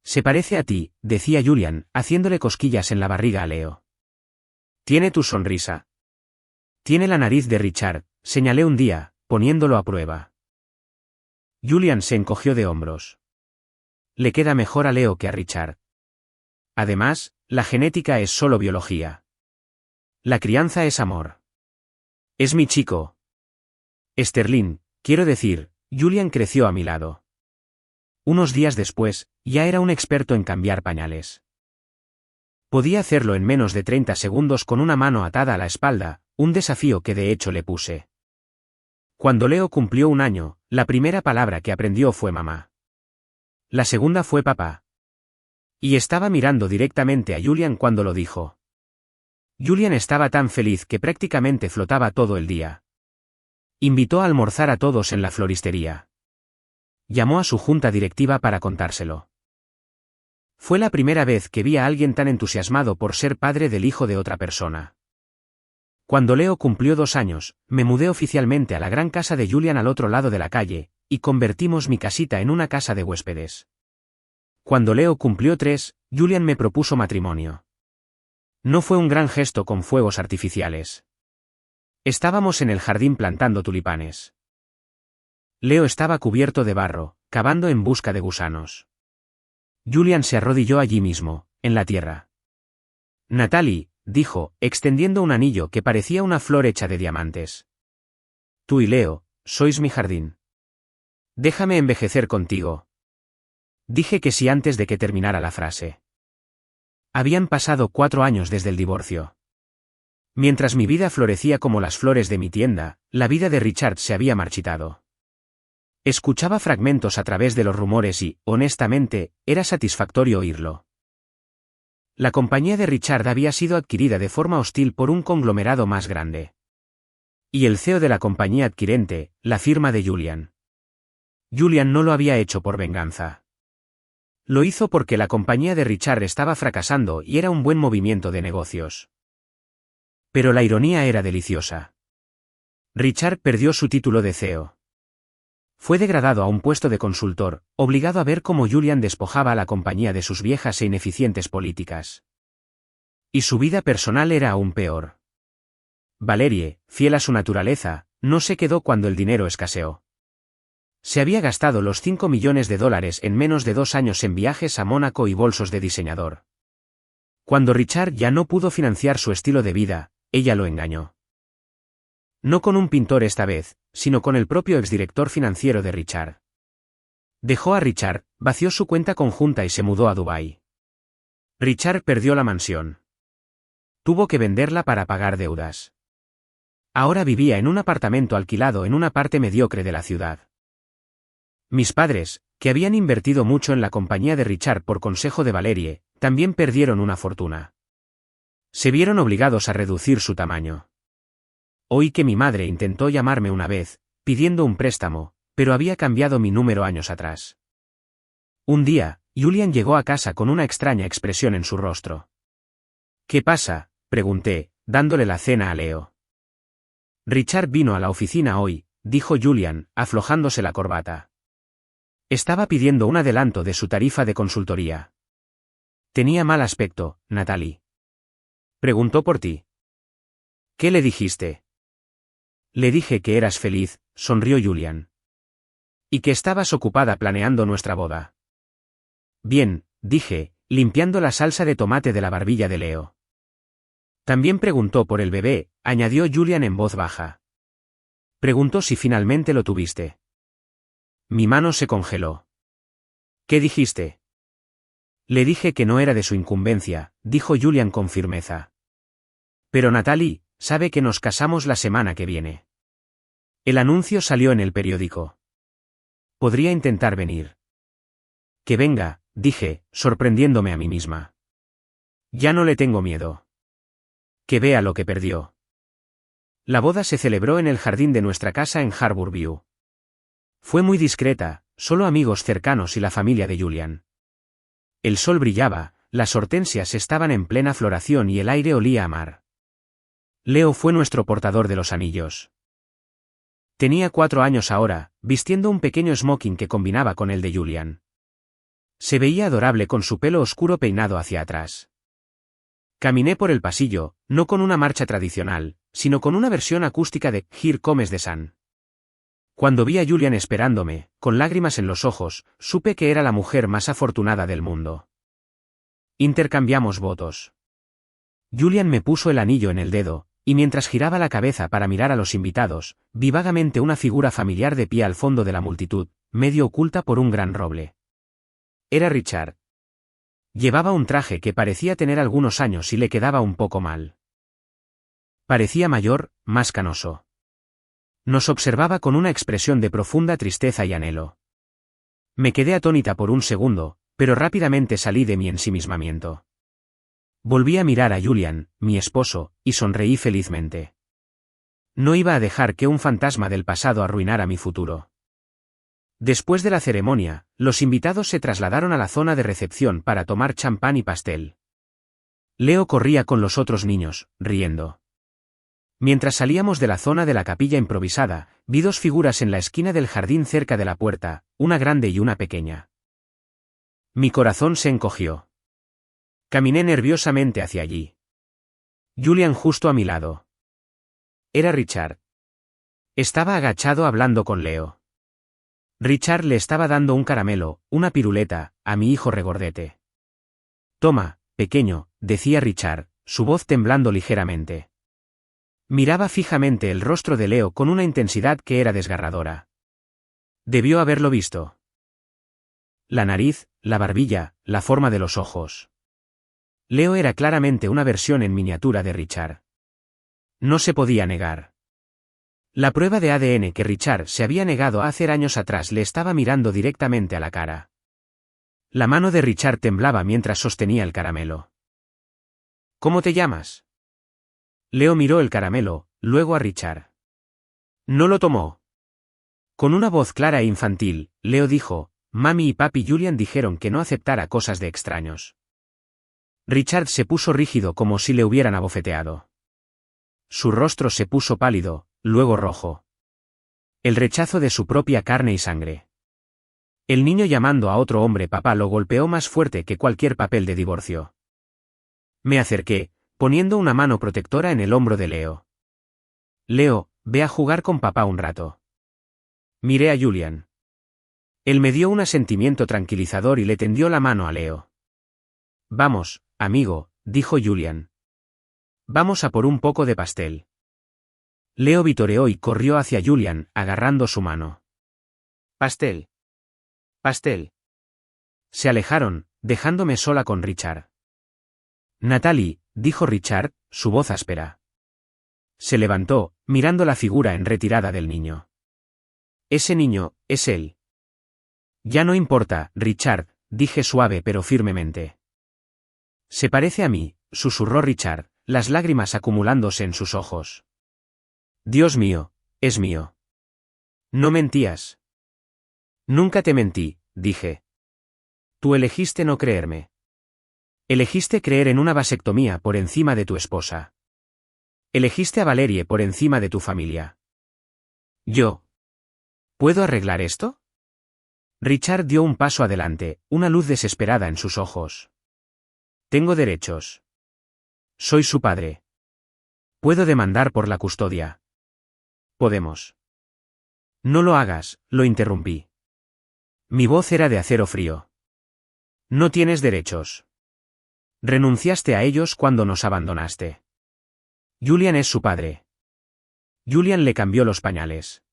Se parece a ti, decía Julian, haciéndole cosquillas en la barriga a Leo. Tiene tu sonrisa. Tiene la nariz de Richard, señalé un día, poniéndolo a prueba. Julian se encogió de hombros. Le queda mejor a Leo que a Richard. Además, la genética es solo biología. La crianza es amor. Es mi chico. Sterling, quiero decir, Julian creció a mi lado. Unos días después, ya era un experto en cambiar pañales. Podía hacerlo en menos de 30 segundos con una mano atada a la espalda, un desafío que de hecho le puse. Cuando Leo cumplió 1 año, la primera palabra que aprendió fue mamá. La segunda fue papá. Y estaba mirando directamente a Julian cuando lo dijo. Julian estaba tan feliz que prácticamente flotaba todo el día. Invitó a almorzar a todos en la floristería. Llamó a su junta directiva para contárselo. Fue la primera vez que vi a alguien tan entusiasmado por ser padre del hijo de otra persona. Cuando Leo cumplió 2 años, me mudé oficialmente a la gran casa de Julian al otro lado de la calle, y convertimos mi casita en una casa de huéspedes. Cuando Leo cumplió 3, Julian me propuso matrimonio. No fue un gran gesto con fuegos artificiales. Estábamos en el jardín plantando tulipanes. Leo estaba cubierto de barro, cavando en busca de gusanos. Julian se arrodilló allí mismo, en la tierra. Natalie, dijo, extendiendo un anillo que parecía una flor hecha de diamantes. Tú y Leo, sois mi jardín. Déjame envejecer contigo. Dije que sí antes de que terminara la frase. Habían pasado 4 años desde el divorcio. Mientras mi vida florecía como las flores de mi tienda, la vida de Richard se había marchitado. Escuchaba fragmentos a través de los rumores y, honestamente, era satisfactorio oírlo. La compañía de Richard había sido adquirida de forma hostil por un conglomerado más grande. Y el CEO de la compañía adquirente, la firma de Julian. Julian no lo había hecho por venganza. Lo hizo porque la compañía de Richard estaba fracasando y era un buen movimiento de negocios. Pero la ironía era deliciosa. Richard perdió su título de CEO. Fue degradado a un puesto de consultor, obligado a ver cómo Julian despojaba a la compañía de sus viejas e ineficientes políticas. Y su vida personal era aún peor. Valerie, fiel a su naturaleza, no se quedó cuando el dinero escaseó. Se había gastado los $5 millones en menos de 2 años en viajes a Mónaco y bolsos de diseñador. Cuando Richard ya no pudo financiar su estilo de vida, ella lo engañó. No con un pintor esta vez, sino con el propio exdirector financiero de Richard. Dejó a Richard, vació su cuenta conjunta y se mudó a Dubái. Richard perdió la mansión. Tuvo que venderla para pagar deudas. Ahora vivía en un apartamento alquilado en una parte mediocre de la ciudad. Mis padres, que habían invertido mucho en la compañía de Richard por consejo de Valerie, también perdieron una fortuna. Se vieron obligados a reducir su tamaño. Oí que mi madre intentó llamarme una vez, pidiendo un préstamo, pero había cambiado mi número años atrás. Un día, Julian llegó a casa con una extraña expresión en su rostro. ¿Qué pasa?, pregunté, dándole la cena a Leo. Richard vino a la oficina hoy, dijo Julian, aflojándose la corbata. Estaba pidiendo un adelanto de su tarifa de consultoría. Tenía mal aspecto, Natalie. Preguntó por ti. ¿Qué le dijiste? Le dije que eras feliz, sonrió Julian. Y que estabas ocupada planeando nuestra boda. Bien, dije, limpiando la salsa de tomate de la barbilla de Leo. También preguntó por el bebé, añadió Julian en voz baja. Preguntó si finalmente lo tuviste. Mi mano se congeló. ¿Qué dijiste? Le dije que no era de su incumbencia, dijo Julian con firmeza. Pero Natalie, sabe que nos casamos la semana que viene. El anuncio salió en el periódico. Podría intentar venir. Que venga, dije, sorprendiéndome a mí misma. Ya no le tengo miedo. Que vea lo que perdió. La boda se celebró en el jardín de nuestra casa en Harbour View. Fue muy discreta, solo amigos cercanos y la familia de Julian. El sol brillaba, las hortensias estaban en plena floración y el aire olía a mar. Leo fue nuestro portador de los anillos. Tenía 4 años ahora, vistiendo un pequeño smoking que combinaba con el de Julian. Se veía adorable con su pelo oscuro peinado hacia atrás. Caminé por el pasillo, no con una marcha tradicional, sino con una versión acústica de Here Comes the Sun. Cuando vi a Julian esperándome, con lágrimas en los ojos, supe que era la mujer más afortunada del mundo. Intercambiamos votos. Julian me puso el anillo en el dedo, y mientras giraba la cabeza para mirar a los invitados, vi vagamente una figura familiar de pie al fondo de la multitud, medio oculta por un gran roble. Era Richard. Llevaba un traje que parecía tener algunos años y le quedaba un poco mal. Parecía mayor, más canoso. Nos observaba con una expresión de profunda tristeza y anhelo. Me quedé atónita por un segundo, pero rápidamente salí de mi ensimismamiento. Volví a mirar a Julian, mi esposo, y sonreí felizmente. No iba a dejar que un fantasma del pasado arruinara mi futuro. Después de la ceremonia, los invitados se trasladaron a la zona de recepción para tomar champán y pastel. Leo corría con los otros niños, riendo. Mientras salíamos de la zona de la capilla improvisada, vi dos figuras en la esquina del jardín cerca de la puerta, una grande y una pequeña. Mi corazón se encogió. Caminé nerviosamente hacia allí. Julian justo a mi lado. Era Richard. Estaba agachado hablando con Leo. Richard le estaba dando un caramelo, una piruleta, a mi hijo regordete. Toma, pequeño, decía Richard, su voz temblando ligeramente. Miraba fijamente el rostro de Leo con una intensidad que era desgarradora. Debió haberlo visto. La nariz, la barbilla, la forma de los ojos. Leo era claramente una versión en miniatura de Richard. No se podía negar. La prueba de ADN que Richard se había negado a hacer años atrás le estaba mirando directamente a la cara. La mano de Richard temblaba mientras sostenía el caramelo. ¿Cómo te llamas? Leo miró el caramelo, luego a Richard. No lo tomó. Con una voz clara e infantil, Leo dijo, Mami y papi Julian dijeron que no aceptara cosas de extraños. Richard se puso rígido como si le hubieran abofeteado. Su rostro se puso pálido, luego rojo. El rechazo de su propia carne y sangre. El niño llamando a otro hombre papá lo golpeó más fuerte que cualquier papel de divorcio. Me acerqué, poniendo una mano protectora en el hombro de Leo. Leo, ve a jugar con papá un rato. Miré a Julian. Él me dio un asentimiento tranquilizador y le tendió la mano a Leo. Vamos, amigo, dijo Julian. Vamos a por un poco de pastel. Leo vitoreó y corrió hacia Julian, agarrando su mano. Pastel. Pastel. Se alejaron, dejándome sola con Richard. Natalie, dijo Richard, su voz áspera. Se levantó, mirando la figura en retirada del niño. Ese niño, es él. Ya no importa, Richard, dije suave pero firmemente. Se parece a mí, susurró Richard, las lágrimas acumulándose en sus ojos. Dios mío, es mío. No mentías. Nunca te mentí, dije. Tú elegiste no creerme. Elegiste creer en una vasectomía por encima de tu esposa. Elegiste a Valerie por encima de tu familia. Yo. ¿Puedo arreglar esto? Richard dio un paso adelante, una luz desesperada en sus ojos. Tengo derechos. Soy su padre. Puedo demandar por la custodia. Podemos. No lo hagas, lo interrumpí. Mi voz era de acero frío. No tienes derechos. Renunciaste a ellos cuando nos abandonaste. Julian es su padre. Julian le cambió los pañales.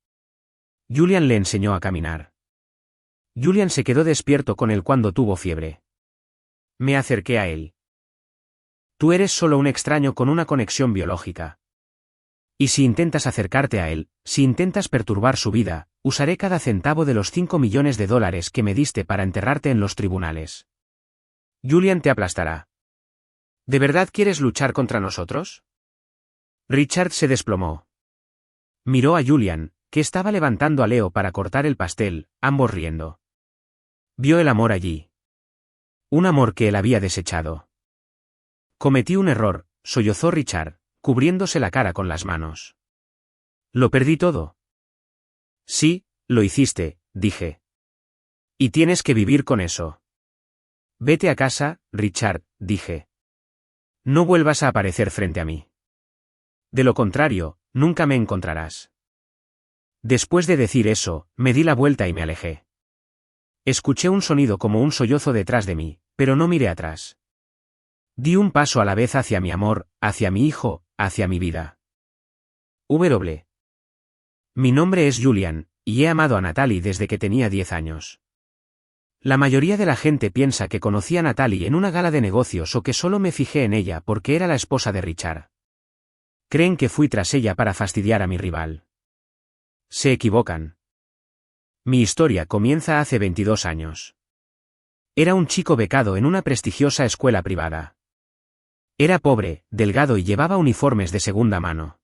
Julian le enseñó a caminar. Julian se quedó despierto con él cuando tuvo fiebre. Me acerqué a él. Tú eres solo un extraño con una conexión biológica. Y si intentas acercarte a él, si intentas perturbar su vida, usaré cada centavo de los 5 millones de dólares que me diste para enterrarte en los tribunales. Julian te aplastará. ¿De verdad quieres luchar contra nosotros? Richard se desplomó. Miró a Julian, que estaba levantando a Leo para cortar el pastel, ambos riendo. Vio el amor allí. Un amor que él había desechado. Cometí un error, sollozó Richard, cubriéndose la cara con las manos. ¿Lo perdí todo? Sí, lo hiciste, dije. Y tienes que vivir con eso. Vete a casa, Richard, dije. No vuelvas a aparecer frente a mí. De lo contrario, nunca me encontrarás. Después de decir eso, me di la vuelta y me alejé. Escuché un sonido como un sollozo detrás de mí, pero no miré atrás. Di un paso a la vez hacia mi amor, hacia mi hijo, hacia mi vida. W. Mi nombre es Julian, y he amado a Natalie desde que tenía 10 años. La mayoría de la gente piensa que conocí a Natalie en una gala de negocios o que solo me fijé en ella porque era la esposa de Richard. Creen que fui tras ella para fastidiar a mi rival. Se equivocan. Mi historia comienza hace 22 años. Era un chico becado en una prestigiosa escuela privada. Era pobre, delgado y llevaba uniformes de segunda mano.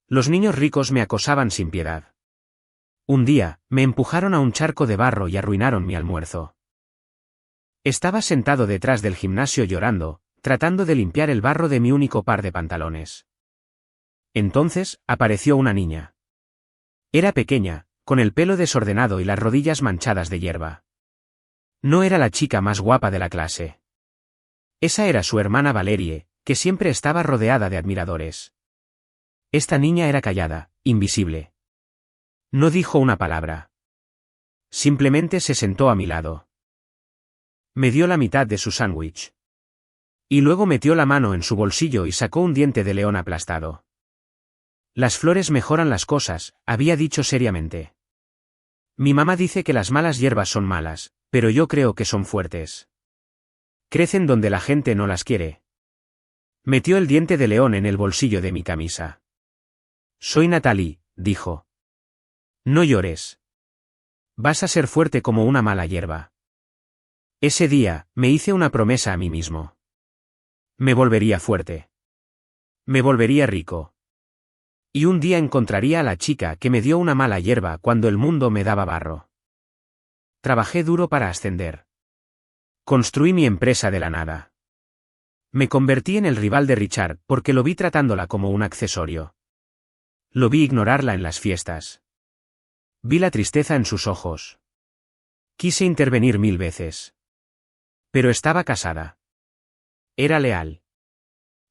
Los niños ricos me acosaban sin piedad. Un día, me empujaron a un charco de barro y arruinaron mi almuerzo. Estaba sentado detrás del gimnasio llorando, tratando de limpiar el barro de mi único par de pantalones. Entonces, apareció una niña. Era pequeña, con el pelo desordenado y las rodillas manchadas de hierba. No era la chica más guapa de la clase. Esa era su hermana Valerie, que siempre estaba rodeada de admiradores. Esta niña era callada, invisible. No dijo una palabra. Simplemente se sentó a mi lado. Me dio la mitad de su sándwich. Y luego metió la mano en su bolsillo y sacó un diente de león aplastado. Las flores mejoran las cosas, había dicho seriamente. Mi mamá dice que las malas hierbas son malas, pero yo creo que son fuertes. Crecen donde la gente no las quiere. Metió el diente de león en el bolsillo de mi camisa. Soy Natalie, dijo. No llores. Vas a ser fuerte como una mala hierba. Ese día, me hice una promesa a mí mismo. Me volvería fuerte. Me volvería rico. Y un día encontraría a la chica que me dio una mala hierba cuando el mundo me daba barro. Trabajé duro para ascender. Construí mi empresa de la nada. Me convertí en el rival de Richard porque lo vi tratándola como un accesorio. Lo vi ignorarla en las fiestas. Vi la tristeza en sus ojos. Quise intervenir 1000 veces. Pero estaba casada. Era leal.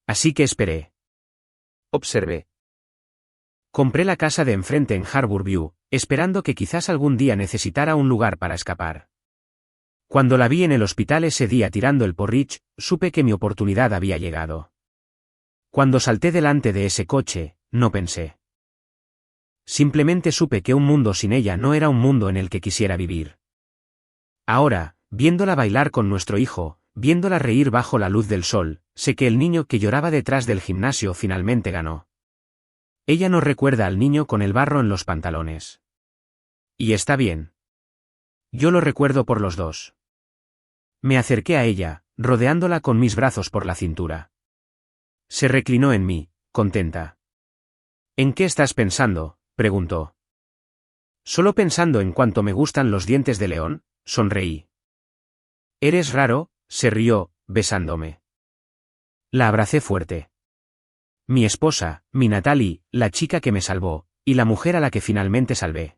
Así que esperé. Observé. Compré la casa de enfrente en Harbour View, esperando que quizás algún día necesitara un lugar para escapar. Cuando la vi en el hospital ese día tirando el porridge, supe que mi oportunidad había llegado. Cuando salté delante de ese coche, no pensé. Simplemente supe que un mundo sin ella no era un mundo en el que quisiera vivir. Ahora, viéndola bailar con nuestro hijo, viéndola reír bajo la luz del sol, sé que el niño que lloraba detrás del gimnasio finalmente ganó. Ella no recuerda al niño con el barro en los pantalones. Y está bien. Yo lo recuerdo por los dos. Me acerqué a ella, rodeándola con mis brazos por la cintura. Se reclinó en mí, contenta. ¿En qué estás pensando?, preguntó. Solo pensando en cuánto me gustan los dientes de león, sonreí. Eres raro, se rió, besándome. La abracé fuerte. Mi esposa, mi Natalie, la chica que me salvó, y la mujer a la que finalmente salvé.